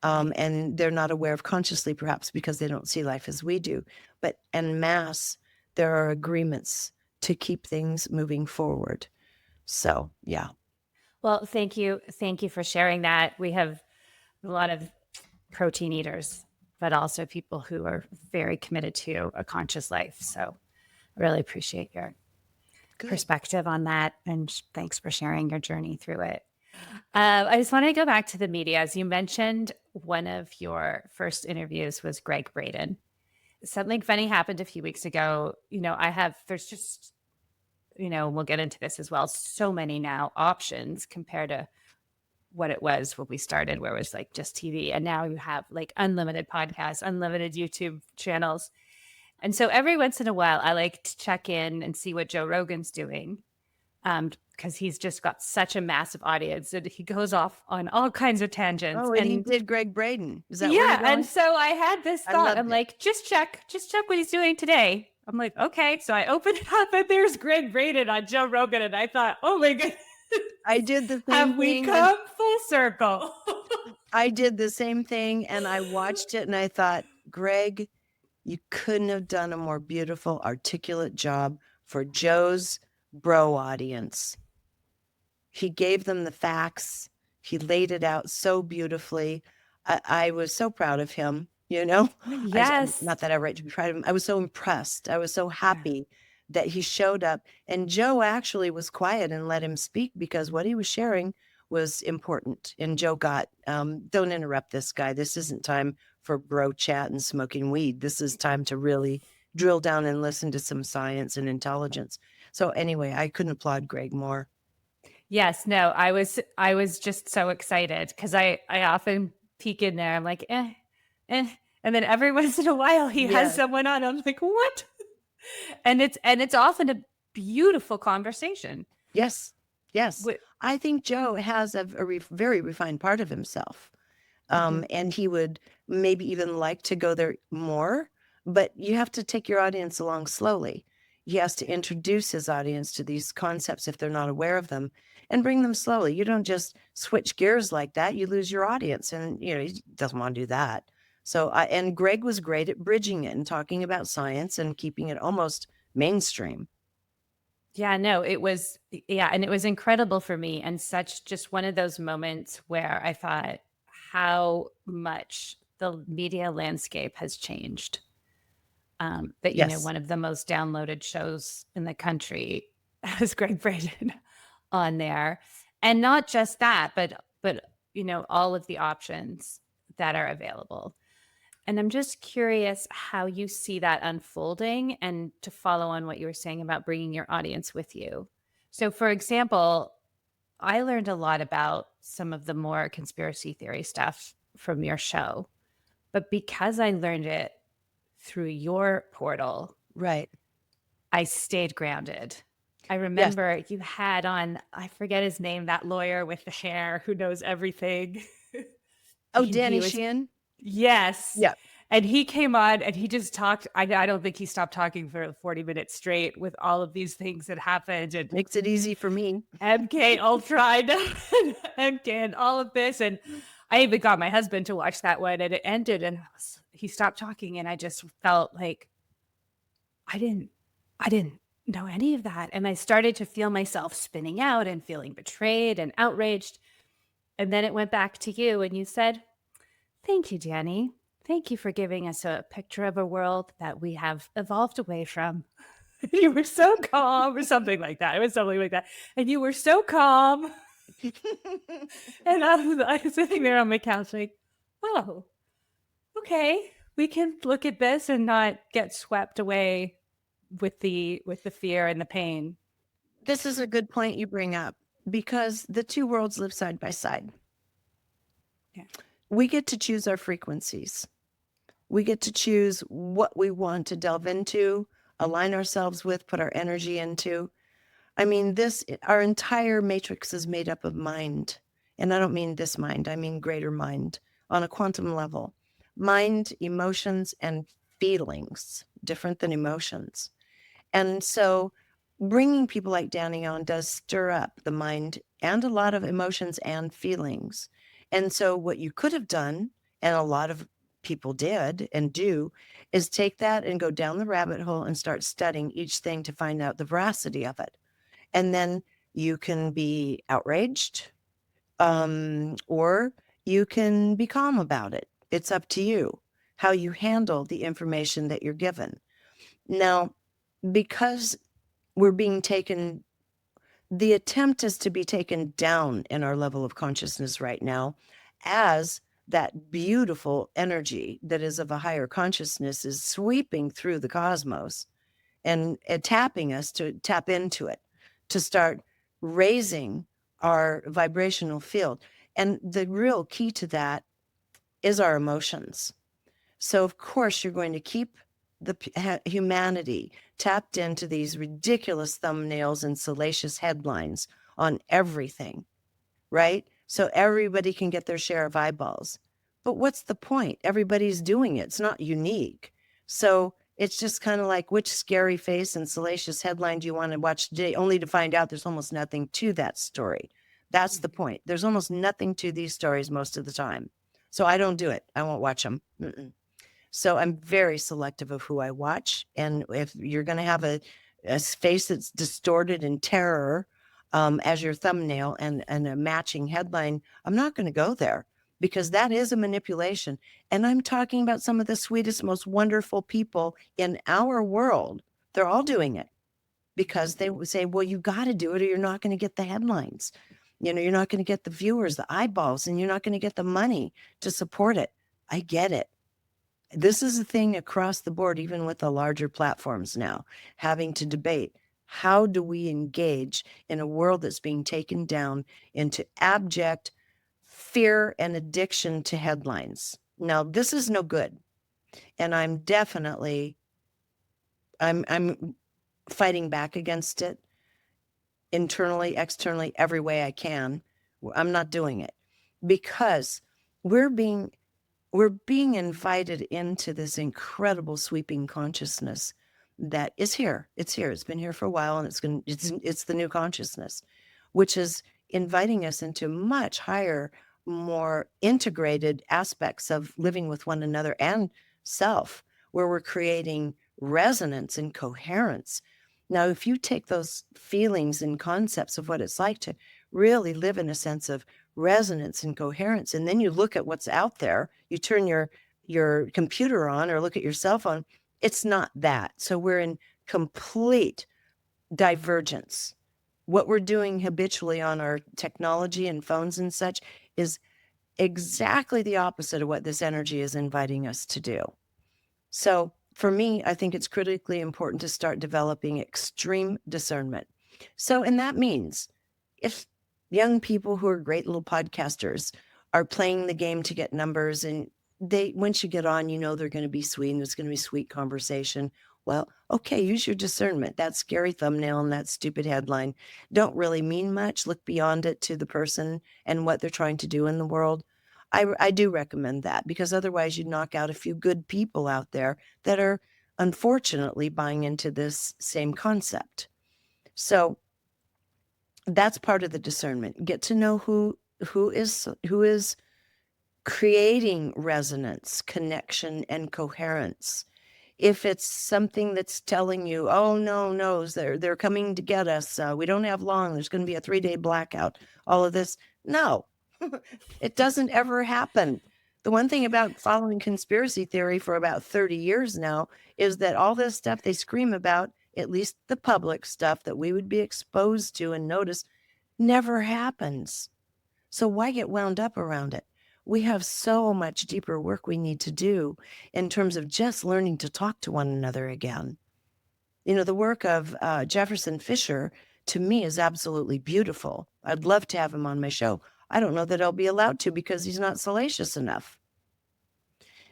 And they're not aware of consciously, perhaps because they don't see life as we do. But en masse, there are agreements to keep things moving forward. So, yeah. Well, thank you. Thank you for sharing that. We have a lot of protein eaters, but also people who are very committed to a conscious life. So I really appreciate your perspective on that. And thanks for sharing your journey through it. I just want to go back to the media. As you mentioned, one of your first interviews was Greg Braden. Something funny happened a few weeks ago. There's just, we'll get into this as well, so many now options compared to what it was when we started, where it was like just TV. And now you have like unlimited podcasts, unlimited YouTube channels. And so every once in a while, I like to check in and see what Joe Rogan's doing, because he's just got such a massive audience and he goes off on all kinds of tangents. Oh, and he did Greg Braden. Is that where you're going? And so I had this thought. I'm like, just check what he's doing today. I'm like, okay. So I opened it up and there's Greg Braden on Joe Rogan. And I thought, oh my goodness. I did the same Have we thing when come full circle? I did the same thing and I watched it and I thought, Greg, you couldn't have done a more beautiful, articulate job for Joe's bro audience. He gave them the facts. He laid it out so beautifully. I was so proud of him, you know? Yes. Not that I right to be proud of him. I was so impressed. I was so Yeah. happy that he showed up. And Joe actually was quiet and let him speak because what he was sharing was important. And Joe got, don't interrupt this guy. This isn't time for bro chat and smoking weed. This is time to really drill down and listen to some science and intelligence. So anyway, I couldn't applaud Greg more. Yes, no, I was just so excited because I often peek in there. I'm like, eh. And then every once in a while he has Yes. someone on. I'm like, what? And it's often a beautiful conversation. Yes. Yes. With, I think Joe has a very refined part of himself. Mhm. And he would maybe even like to go there more, but you have to take your audience along slowly. He has to introduce his audience to these concepts if they're not aware of them and bring them slowly. You don't just switch gears like that. You lose your audience and, he doesn't want to do that. So and Greg was great at bridging it and talking about science and keeping it almost mainstream. Yeah, no, and it was incredible for me and such just one of those moments where I thought how much the media landscape has changed. That Yes. one of the most downloaded shows in the country has Greg Braden on there, and not just that, but all of the options that are available. And I'm just curious how you see that unfolding, and to follow on what you were saying about bringing your audience with you. So, for example, I learned a lot about some of the more conspiracy theory stuff from your show, but because I learned it through your portal, Right. I stayed grounded. I Yes. remember you had on, I forget his name, that lawyer with the hair who knows everything. Oh, He Danny was, Sheehan. yes. Yeah. And he came on and he just talked. I don't think he stopped talking for 40 minutes straight with all of these things that happened, and Makes it easy for me. MK Ultra and MK and all of this. And I even got my husband to watch that one, and it ended and he stopped talking. And I just felt like I didn't know any of that. And I started to feel myself spinning out and feeling betrayed and outraged. And then it went back to you and you said, "Thank you, Danny. Thank you for giving us a picture of a world that we have evolved away from." You were so calm, or something like that. It was something like that. And you were so calm. And I was sitting there on my couch like, oh, okay. We can look at this and not get swept away with the fear and the pain. This is a good point you bring up because the two worlds live side by side. Yeah. We get to choose our frequencies. We get to choose what we want to delve into, align ourselves with, put our energy into. I mean, our entire matrix is made up of mind. And I don't mean this mind, I mean greater mind on a quantum level. Mind, emotions, and feelings, different than emotions. And so bringing people like Danny on does stir up the mind and a lot of emotions and feelings. And so what you could have done, and a lot of people did and do, is take that and go down the rabbit hole and start studying each thing to find out the veracity of it. And then you can be outraged, or you can be calm about it. It's up to you how you handle the information that you're given. Now, because we're being taken, the attempt is to be taken down in our level of consciousness right now as that beautiful energy that is of a higher consciousness is sweeping through the cosmos and tapping us to tap into it, to start raising our vibrational field. And the real key to that is our emotions. So, of course, you're going to keep the humanity tapped into these ridiculous thumbnails and salacious headlines on everything, right? So everybody can get their share of eyeballs. But what's the point? Everybody's doing it. It's not unique. So It's just kind of like, which scary face and salacious headline do you want to watch today? Only to find out there's almost nothing to that story. That's the point. There's almost nothing to these stories most of the time. So I don't do it. I won't watch them. So I'm very selective of who I watch. And if you're going to have a face that's distorted in terror as your thumbnail and a matching headline, I'm not going to go there because that is a manipulation. And I'm talking about some of the sweetest, most wonderful people in our world. They're all doing it because they would say, well, you got to do it or you're not going to get the headlines. You know, you're not going to get the viewers, the eyeballs, and you're not going to get the money to support it. I get it. This is a thing across the board, even with the larger platforms now, having to debate how do we engage in a world that's being taken down into abject fear and addiction to headlines. Now, this is no good. And I'm definitely I'm fighting back against it internally, externally, every way I can. I'm not doing it because we're being invited into this incredible sweeping consciousness that is here. It's here. It's been here for a while, and it's the new consciousness, which is inviting us into much higher, more integrated aspects of living with one another and self, where we're creating resonance and coherence. Now, if you take those feelings and concepts of what it's like to really live in a sense of resonance and coherence, and then you look at what's out there, you turn your computer on or look at your cell phone, it's not that. So we're in complete divergence. What we're doing habitually on our technology and phones and such is exactly the opposite of what this energy is inviting us to do. So for me, I think it's critically important to start developing extreme discernment. So, and that means if young people who are great little podcasters are playing the game to get numbers, and once you get on, you know they're going to be sweet and there's going to be sweet conversation. Well, okay, use your discernment. That scary thumbnail and that stupid headline don't really mean much. Look beyond it to the person and what they're trying to do in the world. I do recommend that because otherwise you'd knock out a few good people out there that are unfortunately buying into this same concept. So that's part of the discernment. Get to know who is creating resonance, connection, and coherence. If it's something that's telling you, oh no, they're coming to get us. We don't have long. There's going to be a 3-day blackout. All of this, no, it doesn't ever happen. The one thing about following conspiracy theory for about 30 years now is that all this stuff they scream about, at least the public stuff that we would be exposed to and notice, never happens. So why get wound up around it? We have so much deeper work we need to do in terms of just learning to talk to one another again. You know, the work of Jefferson Fisher, to me, is absolutely beautiful. I'd love to have him on my show. I don't know that I'll be allowed to because he's not salacious enough.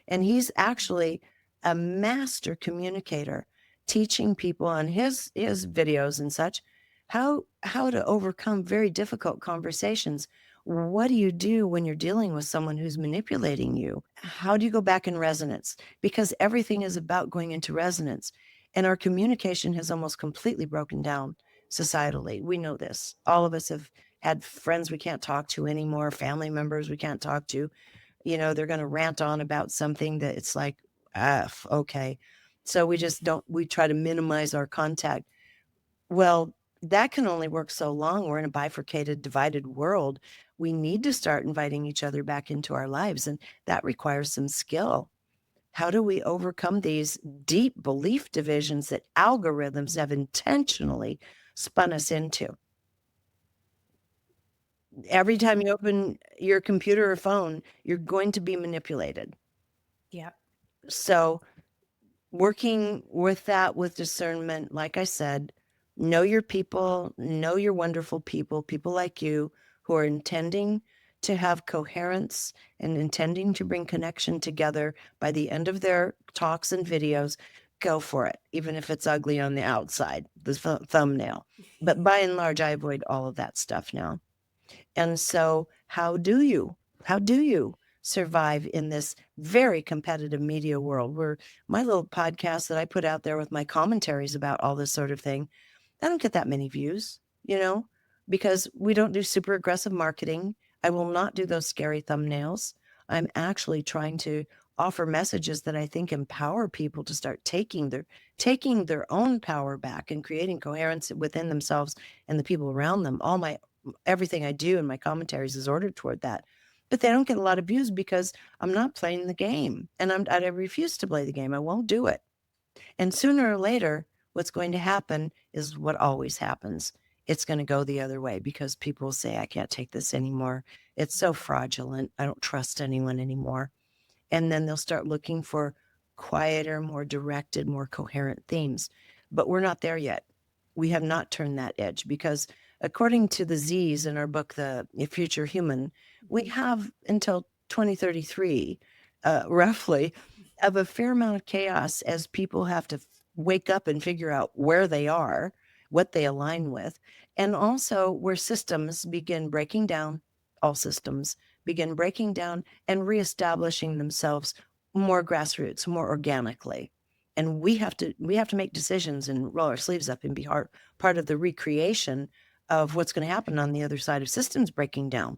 And he's actually a master communicator, teaching people on his videos and such how to overcome very difficult conversations. What do you do when you're dealing with someone who's manipulating you? How do you go back in resonance? Because everything is about going into resonance. And our communication has almost completely broken down societally. We know this. All of us have had friends we can't talk to anymore, family members we can't talk to. You know, they're going to rant on about something that it's like, okay. So we try to minimize our contact. Well, that can only work so long. We're in a bifurcated, divided world. We need to start inviting each other back into our lives, and that requires some skill. How do we overcome these deep belief divisions that algorithms have intentionally spun us into? Every time you open your computer or phone, you're going to be manipulated. Yeah. So working with that with discernment, like I said, know your people, know your wonderful people like you who are intending to have coherence and intending to bring connection together by the end of their talks and videos. Go for it, even if it's ugly on the outside, the thumbnail. But by and large, I avoid all of that stuff now. And so how do you survive in this very competitive media world where my little podcast that I put out there with my commentaries about all this sort of thing, I don't get that many views, because we don't do super aggressive marketing. I will not do those scary thumbnails. I'm actually trying to offer messages that I think empower people to start taking their own power back and creating coherence within themselves and the people around them. Everything I do in my commentaries is ordered toward that. But they don't get a lot of views because I'm not playing the game, and I refuse to play the game. I won't do it. And sooner or later, what's going to happen is what always happens. It's going to go the other way because people will say, I can't take this anymore. It's so fraudulent. I don't trust anyone anymore. And then they'll start looking for quieter, more directed, more coherent themes. But we're not there yet. We have not turned that edge because, according to the Z's in our book, The Future Human, we have until 2033, roughly, of a fair amount of chaos as people have to wake up and figure out where they are, what they align with, and also where systems begin breaking down, all systems begin breaking down and reestablishing themselves more grassroots, more organically. And we have to make decisions and roll our sleeves up and be part of the recreation of what's going to happen on the other side of systems breaking down.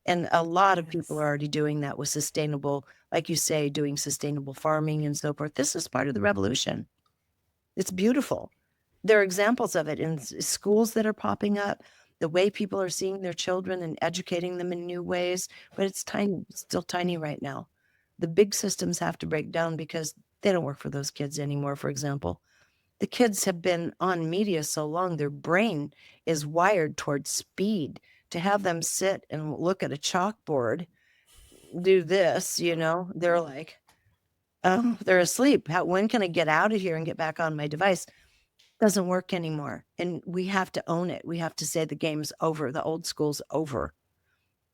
And a lot of people are already doing that with sustainable, like you say, doing sustainable farming and so forth. This is part of the revolution. It's beautiful. There are examples of it in schools that are popping up, the way people are seeing their children and educating them in new ways, but it's tiny, still tiny right now. The big systems have to break down because they don't work for those kids anymore, for example. The kids have been on media so long, their brain is wired towards speed. To have them sit and look at a chalkboard, do this, they're like, oh, they're asleep. When can I get out of here and get back on my device? Doesn't work anymore. And we have to own it. We have to say the game's over. The old school's over.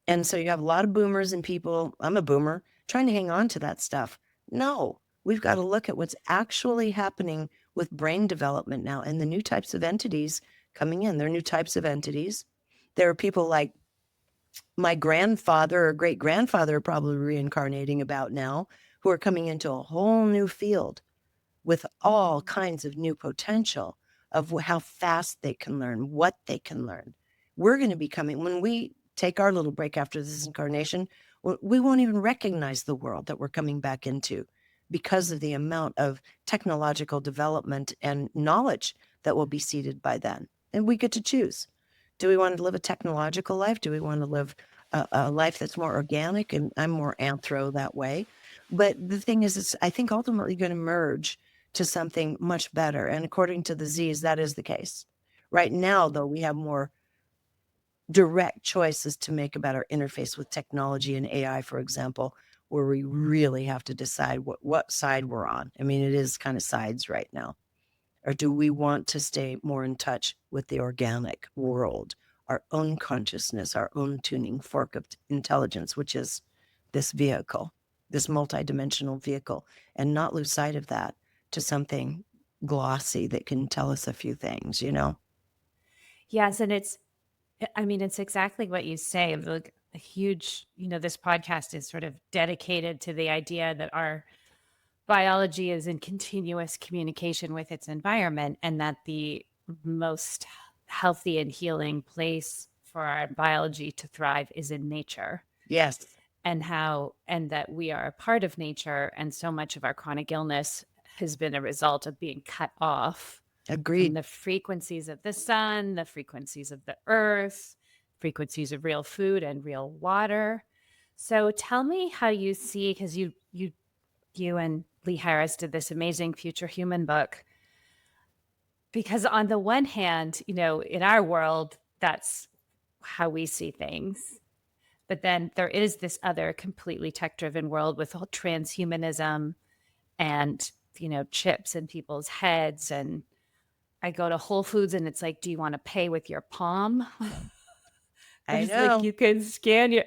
And so you have a lot of boomers and people, I'm a boomer, trying to hang on to that stuff. No, we've got to look at what's actually happening with brain development now and the new types of entities coming in. There are new types of entities. There are people like my grandfather or great grandfather are probably reincarnating about now who are coming into a whole new field with all kinds of new potential of how fast they can learn, what they can learn. We're going to be coming, when we take our little break after this incarnation, we won't even recognize the world that we're coming back into because of the amount of technological development and knowledge that will be seeded by then. And we get to choose. Do we want to live a technological life? Do we want to live a life that's more organic? And I'm more anthro that way. But the thing is, it's, I think, ultimately going to merge to something much better. And according to the Z's, that is the case. Right now, though, we have more direct choices to make about our interface with technology and AI, for example, where we really have to decide what side we're on. I mean, it is kind of sides right now. Or do we want to stay more in touch with the organic world, our own consciousness, our own tuning fork of intelligence, which is this vehicle, this multidimensional vehicle, and not lose sight of that to something glossy that can tell us a few things, Yes. And it's exactly what you say. Like a huge, this podcast is sort of dedicated to the idea that our biology is in continuous communication with its environment, and that the most healthy and healing place for our biology to thrive is in nature. Yes. And that we are a part of nature, and so much of our chronic illness has been a result of being cut off Agreed. from the frequencies of the sun, the frequencies of the earth, frequencies of real food and real water. So tell me how you see, because you and Lee Harris did this amazing Future Human book. Because on the one hand, in our world, that's how we see things. But then there is this other completely tech-driven world with all transhumanism and, chips in people's heads. And I go to Whole Foods and it's like, do you want to pay with your palm? I It's know. like you can scan your,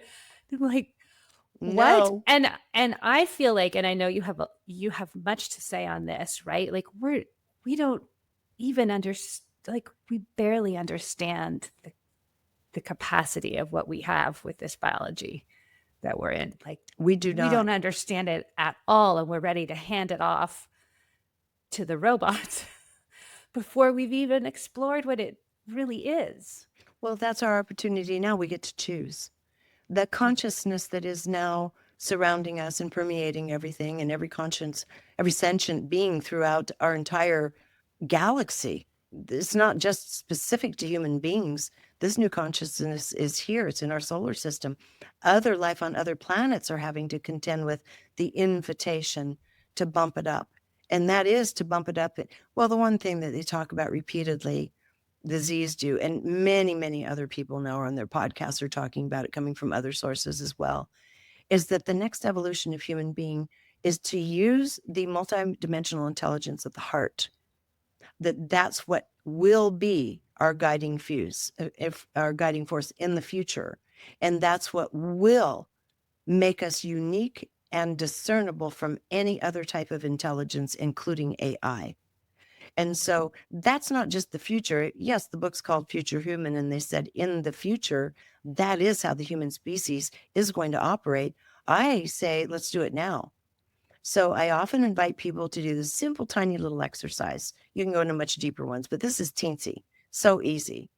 I'm like, what? No. And I feel like, and I know you have much to say on this, right? Like we don't even understand, like we barely understand the capacity of what we have with this biology. that we're in. Like, We don't understand it at all, and we're ready to hand it off to the robots before we've even explored what it really is. Well, that's our opportunity now. We get to choose. The consciousness that is now surrounding us and permeating everything, and every conscience, every sentient being throughout our entire galaxy. It's not just specific to human beings. This new consciousness is here. It's in our solar system. Other life on other planets are having to contend with the invitation to bump it up. And that is to bump it up. Well, the one thing that they talk about repeatedly, the Z's do, and many, many other people now on their podcasts are talking about it, coming from other sources as well, is that the next evolution of human being is to use the multidimensional intelligence of the heart. That's what will be our guiding fuse, if our guiding force in the future. And that's what will make us unique and discernible from any other type of intelligence, including AI. And so that's not just the future. Yes, the book's called Future Human, and they said in the future, that is how the human species is going to operate. I say, let's do it now. So I often invite people to do this simple, tiny little exercise. You can go into much deeper ones, but this is teensy, so easy.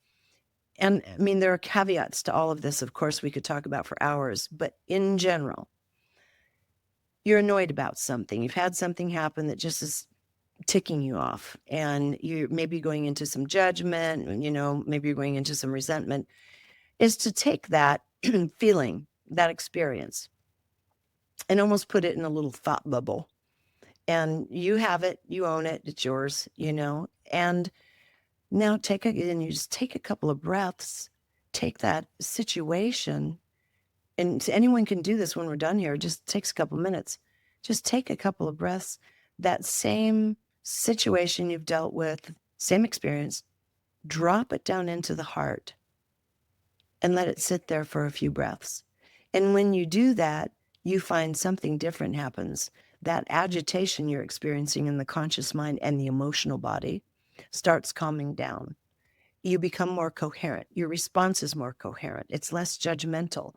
And I mean, there are caveats to all of this, of course, we could talk about for hours, but in general, you're annoyed about something. You've had something happen that just is ticking you off, and you're maybe going into some judgment, maybe you're going into some resentment, is to take that feeling, that experience, and almost put it in a little thought bubble. And you have it, you own it, it's yours, and now you just take a couple of breaths, take that situation, and anyone can do this when we're done here, it just takes a couple of minutes. Just take a couple of breaths, that same situation you've dealt with, same experience, drop it down into the heart and let it sit there for a few breaths. And when you do that, you find something different happens. That agitation you're experiencing in the conscious mind and the emotional body starts calming down. You become more coherent. Your response is more coherent. It's less judgmental,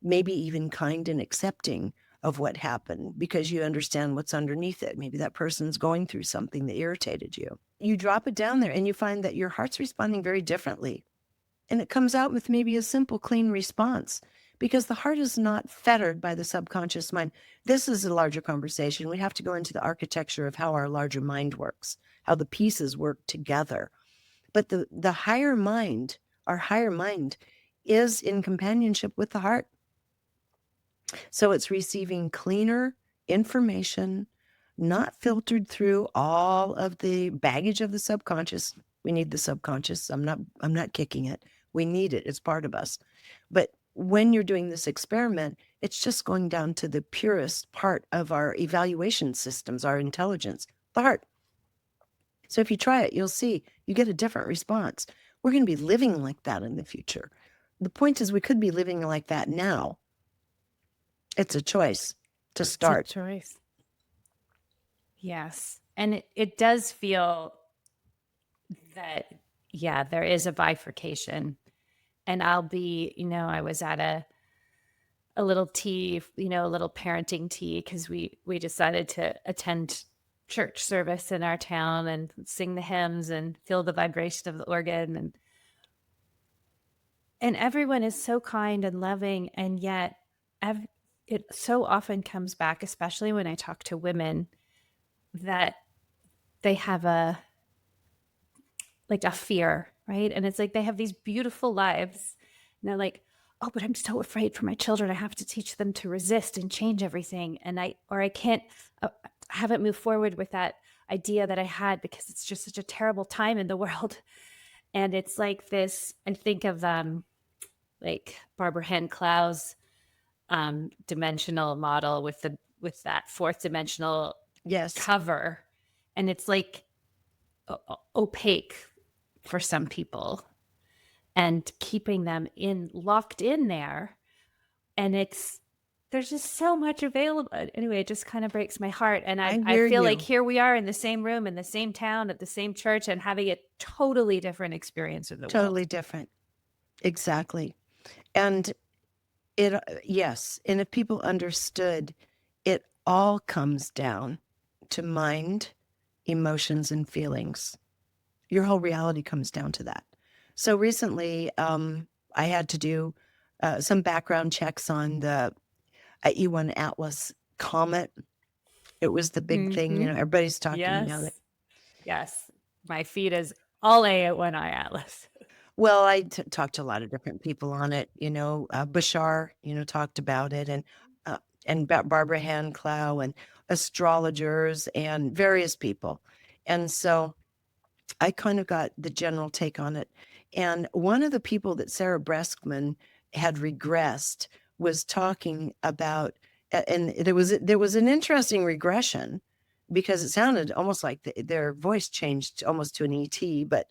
maybe even kind and accepting of what happened, because you understand what's underneath it. Maybe that person's going through something that irritated you. You drop it down there and you find that your heart's responding very differently. And it comes out with maybe a simple, clean response, because the heart is not fettered by the subconscious mind. This is a larger conversation. We have to go into the architecture of how our larger mind works, how the pieces work together. But the higher mind, our higher mind, is in companionship with the heart. So it's receiving cleaner information, not filtered through all of the baggage of the subconscious. We need the subconscious. I'm not kicking it. We need it. It's part of us. But when you're doing this experiment, it's just going down to the purest part of our evaluation systems, our intelligence, the heart. So if you try it, you'll see you get a different response. We're going to be living like that in the future. The point is, we could be living like that now. It's a choice to start. It's a choice. Yes. And it does feel that, yeah, there is a bifurcation. And I'll be, I was at a little tea, a little parenting tea, because we decided to attend church service in our town and sing the hymns and feel the vibration of the organ. And everyone is so kind and loving. And yet it so often comes back, especially when I talk to women, that they have a fear, right? And it's like they have these beautiful lives and they're like, oh, but I'm so afraid for my children. I have to teach them to resist and change everything. And I can't, I haven't moved forward with that idea that I had, because it's just such a terrible time in the world. And it's like this, I think of like Barbara Hand Clow's dimensional model with that fourth dimensional cover. And it's like opaque for some people, and keeping them locked in there. And there's just so much available. Anyway, it just kind of breaks my heart. And I feel like here we are in the same room, in the same town, at the same church, and having a totally different experience of the world. Totally different. Exactly. And Yes. And if people understood, it all comes down to mind, emotions, and feelings. Your whole reality comes down to that. So recently, I had to do some background checks on the E1 Atlas comet. It was the big thing, Mm-hmm. everybody's talking about it. Yes. Yes. My feed is all A at one eye atlas. Well, I talked to a lot of different people on it. Bashar, talked about it, and Barbara Handclough, and astrologers, and various people. And so I kind of got the general take on it. And one of the people that Sarah Breskman had regressed was talking about, and there was an interesting regression because it sounded almost like their voice changed almost to an ET, but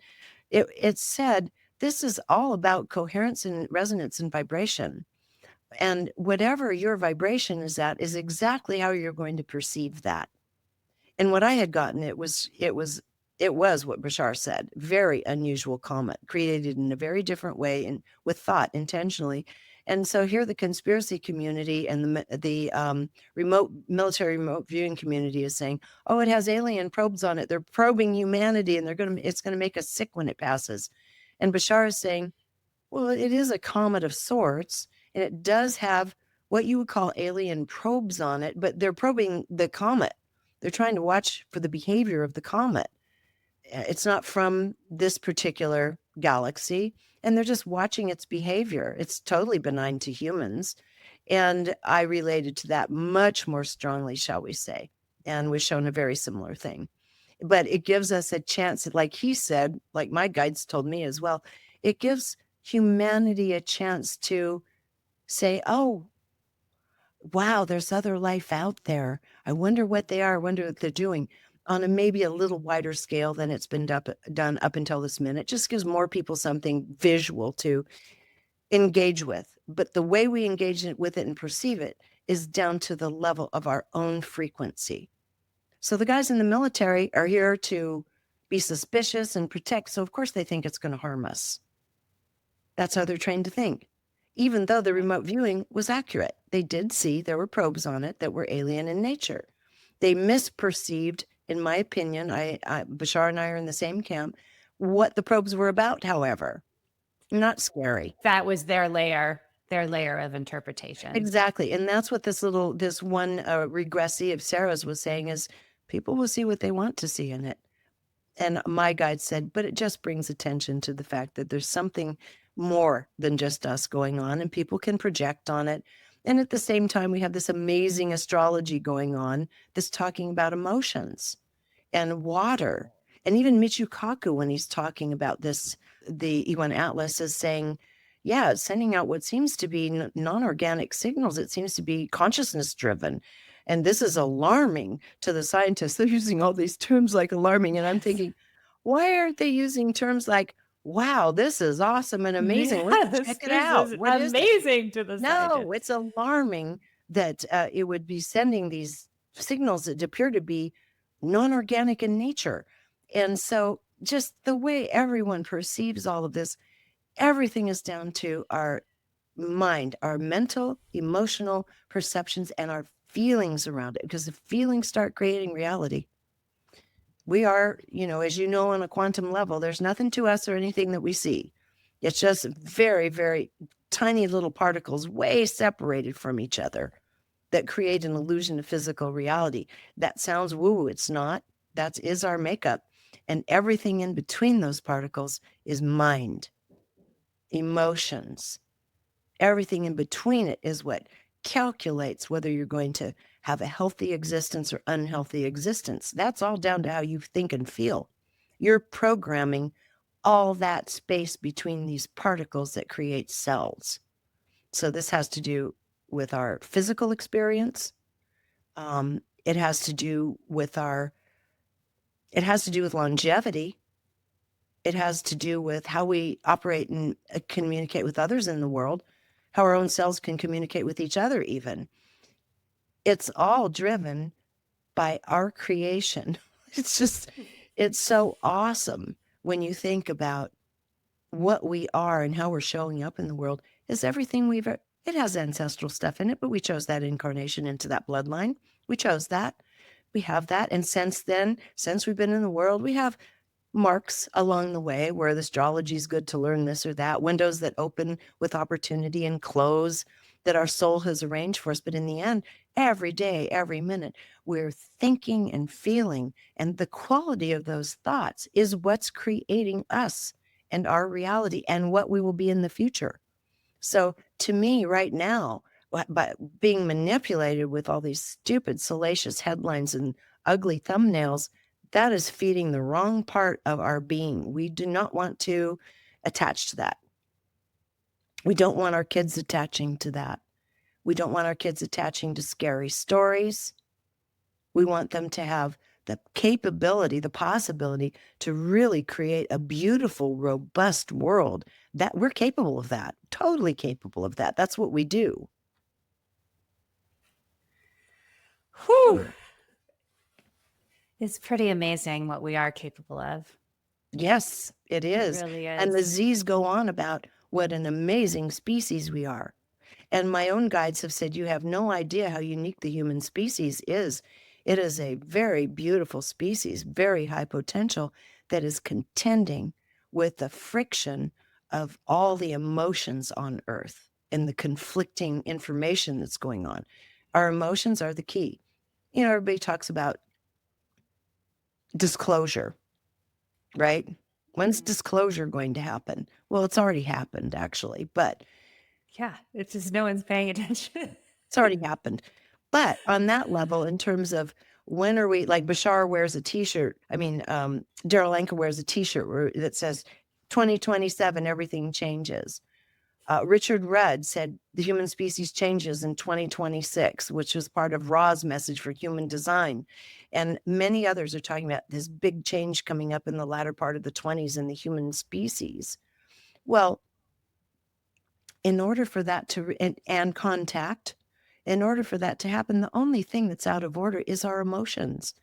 it said this is all about coherence and resonance and vibration. And whatever your vibration is at is exactly how you're going to perceive that. And what I had gotten, it was what Bashar said, very unusual comet, created in a very different way and with thought intentionally. And so here the conspiracy community and the military remote viewing community is saying, oh, it has alien probes on it. They're probing humanity, and it's going to make us sick when it passes. And Bashar is saying, well, it is a comet of sorts, and it does have what you would call alien probes on it, but they're probing the comet. They're trying to watch for the behavior of the comet. It's not from this particular galaxy, and they're just watching its behavior. It's totally benign to humans. And I related to that much more strongly, shall we say, and was shown a very similar thing. But it gives us a chance, like he said, like my guides told me as well, it gives humanity a chance to say, oh, wow, there's other life out there. I wonder what they are. I wonder what they're doing on a maybe a little wider scale than it's been done up until this minute. It just gives more people something visual to engage with. But the way we engage with it and perceive it is down to the level of our own frequency. So the guys in the military are here to be suspicious and protect. So of course they think it's going to harm us. That's how they're trained to think. Even though the remote viewing was accurate, they did see there were probes on it that were alien in nature. They misperceived, in my opinion, Bashar and I are in the same camp, what the probes were about, however. Not scary. That was their layer of interpretation. Exactly. And that's what this one regressee of Sarah's was saying is people will see what they want to see in it. And my guide said, but it just brings attention to the fact that there's something more than just us going on, and people can project on it. And at the same time, we have this amazing astrology going on that's talking about emotions and water. And even Michio Kaku, when he's talking about this, the E1 Atlas is saying, yeah, it's sending out what seems to be non-organic signals. It seems to be consciousness driven. And this is alarming to the scientists. They're using all these terms like alarming. And I'm thinking, why aren't they using terms like, wow, this is awesome and amazing. Let's check it out. What is amazing to the No, scientists. it's alarming that it would be sending these signals that appear to be non-organic in nature. And so just the way everyone perceives all of this, everything is down to our mind, our mental, emotional perceptions, and our feelings around it, because the feelings start creating reality. We are, as you know, on a quantum level, there's nothing to us or anything that we see. It's just very, very tiny little particles way separated from each other that create an illusion of physical reality. That sounds woo, it's not. That is our makeup. And everything in between those particles is mind, emotions. Everything in between it is what calculates whether you're going to have a healthy existence or unhealthy existence. That's all down to how you think and feel. You're programming all that space between these particles that create cells. So this has to do with our physical experience. It has to do with longevity. It has to do with how we operate and communicate with others in the world, how our own cells can communicate with each other even. It's all driven by our creation. It's so awesome when you think about what we are and how we're showing up in the world is everything we've It has ancestral stuff in it, but we chose that incarnation into that bloodline. We chose that. We have that. And since then, since we've been in the world, we have marks along the way where the astrology is good to learn this or that, windows that open with opportunity and close that our soul has arranged for us. But in the end, every day, every minute, we're thinking and feeling. And the quality of those thoughts is what's creating us and our reality and what we will be in the future. So to me, right now, by being manipulated with all these stupid, salacious headlines and ugly thumbnails, that is feeding the wrong part of our being. We do not want to attach to that. We don't want our kids attaching to that. We don't want our kids attaching to scary stories. We want them to have the capability, the possibility to really create a beautiful, robust world. That we're capable of that, totally capable of that. That's what we do. Whew. It's pretty amazing what we are capable of. Yes, it is. Really And the is. Z's go on about what an amazing species we are. And my own guides have said, you have no idea how unique the human species is. It is a very beautiful species, very high potential, that is contending with the friction of all the emotions on Earth and the conflicting information that's going on. Our emotions are the key. You know, everybody talks about disclosure, right? When's disclosure going to happen? Well, it's already happened, actually, but Yeah, it's just no one's paying attention. it's already happened. But on that level, in terms of when are we, like Bashar wears a t-shirt. I mean, Daryl Anka wears a t-shirt that says 2027, everything changes. Richard Rudd said the human species changes in 2026, which was part of Ra's message for human design. And many others are talking about this big change coming up in the latter part of the 20s in the human species. Well, in order for that to, and contact, in order for that to happen, the only thing that's out of order is our emotions.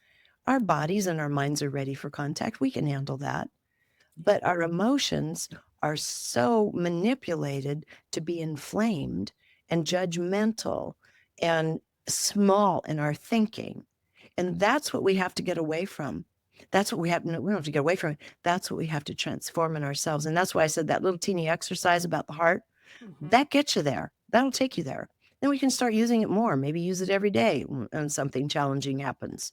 Our bodies and our minds are ready for contact. We can handle that. But our emotions are so manipulated to be inflamed and judgmental and small in our thinking. And that's what we have to get away from. That's what we have. We don't have to get away from it. That's what we have to transform in ourselves. And that's why I said that little teeny exercise about the heart, that gets you there. That'll take you there. Then we can start using it more. Maybe use it every day when something challenging happens,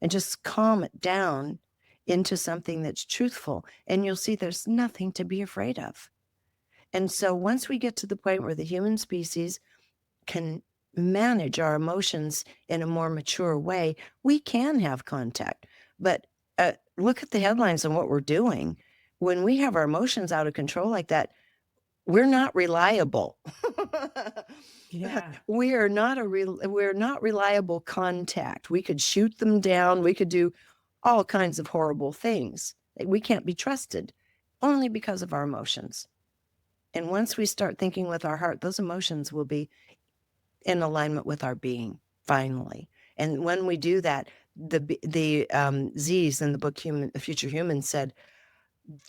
and just calm it down into something that's truthful. And you'll see there's nothing to be afraid of. And so once we get to the point where the human species can manage our emotions in a more mature way, we can have contact. But look at the headlines and what we're doing. When we have our emotions out of control like that, we're not reliable. Yeah. We're not reliable contact. We could shoot them down. We could do all kinds of horrible things. We can't be trusted only because of our emotions. And once we start thinking with our heart, those emotions will be in alignment with our being, finally. And when we do that, the Z's in the book Future Humans said,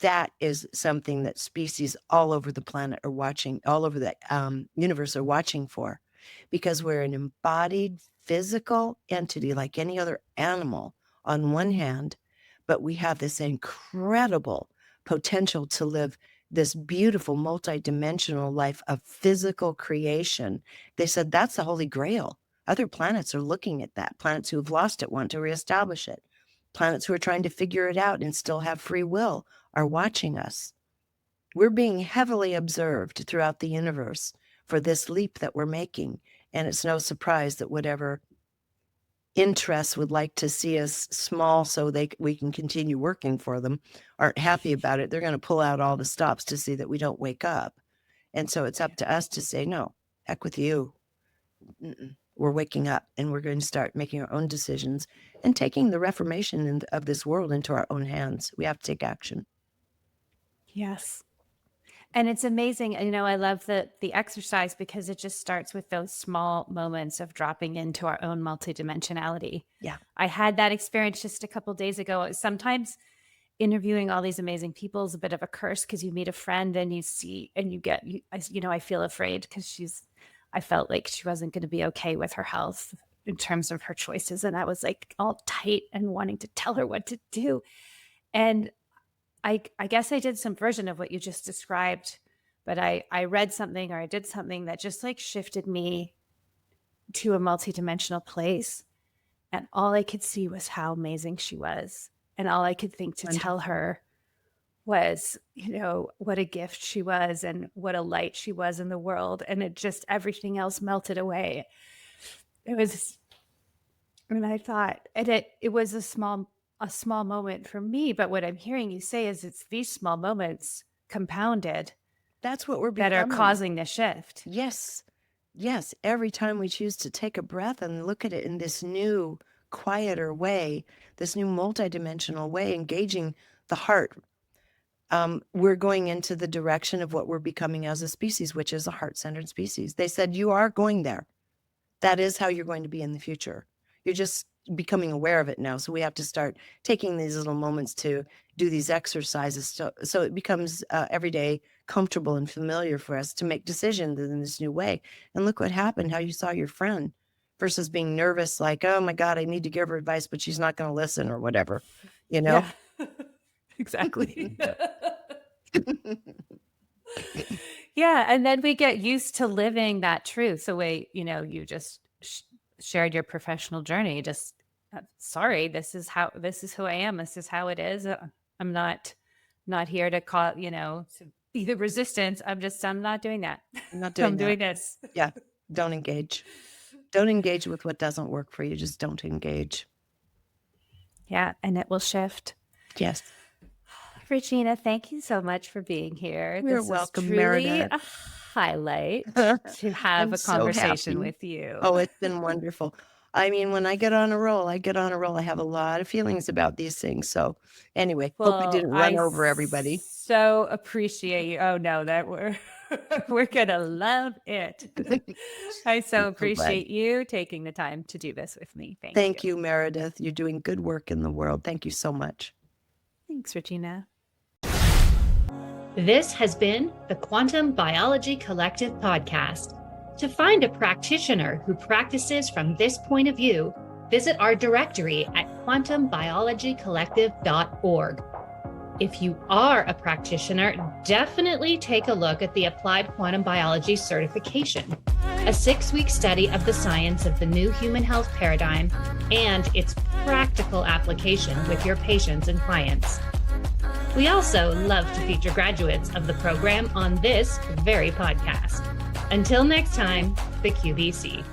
that is something that species all over the planet are watching, all over the universe are watching for, because we're an embodied physical entity like any other animal on one hand, but we have this incredible potential to live this beautiful multidimensional life of physical creation. They said that's the Holy Grail. Other planets are looking at that. Planets who have lost it want to reestablish it. Planets who are trying to figure it out and still have free will are watching us. We're being heavily observed throughout the universe for this leap that we're making. And it's no surprise that whatever interests would like to see us small so we can continue working for them aren't happy about it. They're going to pull out all the stops to see that we don't wake up. And so it's up to us to say, no, heck with you. We're waking up and we're going to start making our own decisions and taking the reformation of this world into our own hands. We have to take action. Yes. And it's amazing. You know, I love the exercise because it just starts with those small moments of dropping into our own multidimensionality. Yeah. I had that experience just a couple days ago. Sometimes interviewing all these amazing people is a bit of a curse, because you meet a friend and you see, and I feel afraid because I felt like she wasn't going to be okay with her health in terms of her choices. And I was like all tight and wanting to tell her what to do. And I guess I did some version of what you just described, but I read something, or I did something that just like shifted me to a multidimensional place. And all I could see was how amazing she was. And all I could think to tell her was, what a gift she was and what a light she was in the world. And it just, everything else melted away. And I thought, and it was a small moment for me, but what I'm hearing you say is it's these small moments compounded. That's what we're that becoming. Are causing the shift. Yes. Yes. Every time we choose to take a breath and look at it in this new, quieter way, this new multidimensional way, engaging the heart, we're going into the direction of what we're becoming as a species, which is a heart-centered species. They said, you are going there. That is how you're going to be in the future. You're just becoming aware of it now. So we have to start taking these little moments to do these exercises. So it becomes everyday, comfortable and familiar for us to make decisions in this new way. And look what happened, how you saw your friend versus being nervous, like, oh my God, I need to give her advice, but she's not going to listen or whatever, Yeah, exactly. Yeah. And then we get used to living that truth. So you just shared your professional journey. Just sorry, this is who I am. This is how it is. I'm not here to call, to be the resistance. I'm not doing that. I'm not doing I'm doing this. Yeah. Don't engage. Don't engage with what doesn't work for you. Just don't engage. Yeah. And it will shift. Yes. Regina, thank you so much for being here. You're this welcome, is truly Meredith. a highlight to have a conversation so with you. Oh, it's been wonderful. I mean, when I get on a roll, I have a lot of feelings about these things. So anyway, hope I didn't run over everybody. So appreciate you. Oh no, that we're gonna love it. I so appreciate you taking the time to do this with me. Thank you, Meredith. You're doing good work in the world. Thank you so much. Thanks, Regina. This has been the Quantum Biology Collective podcast. To find a practitioner who practices from this point of view, visit our directory at quantumbiologycollective.org. If you are a practitioner, definitely take a look at the Applied Quantum Biology Certification, a 6-week study of the science of the new human health paradigm and its practical application with your patients and clients. We also love to feature graduates of the program on this very podcast. Until next time, the QBC.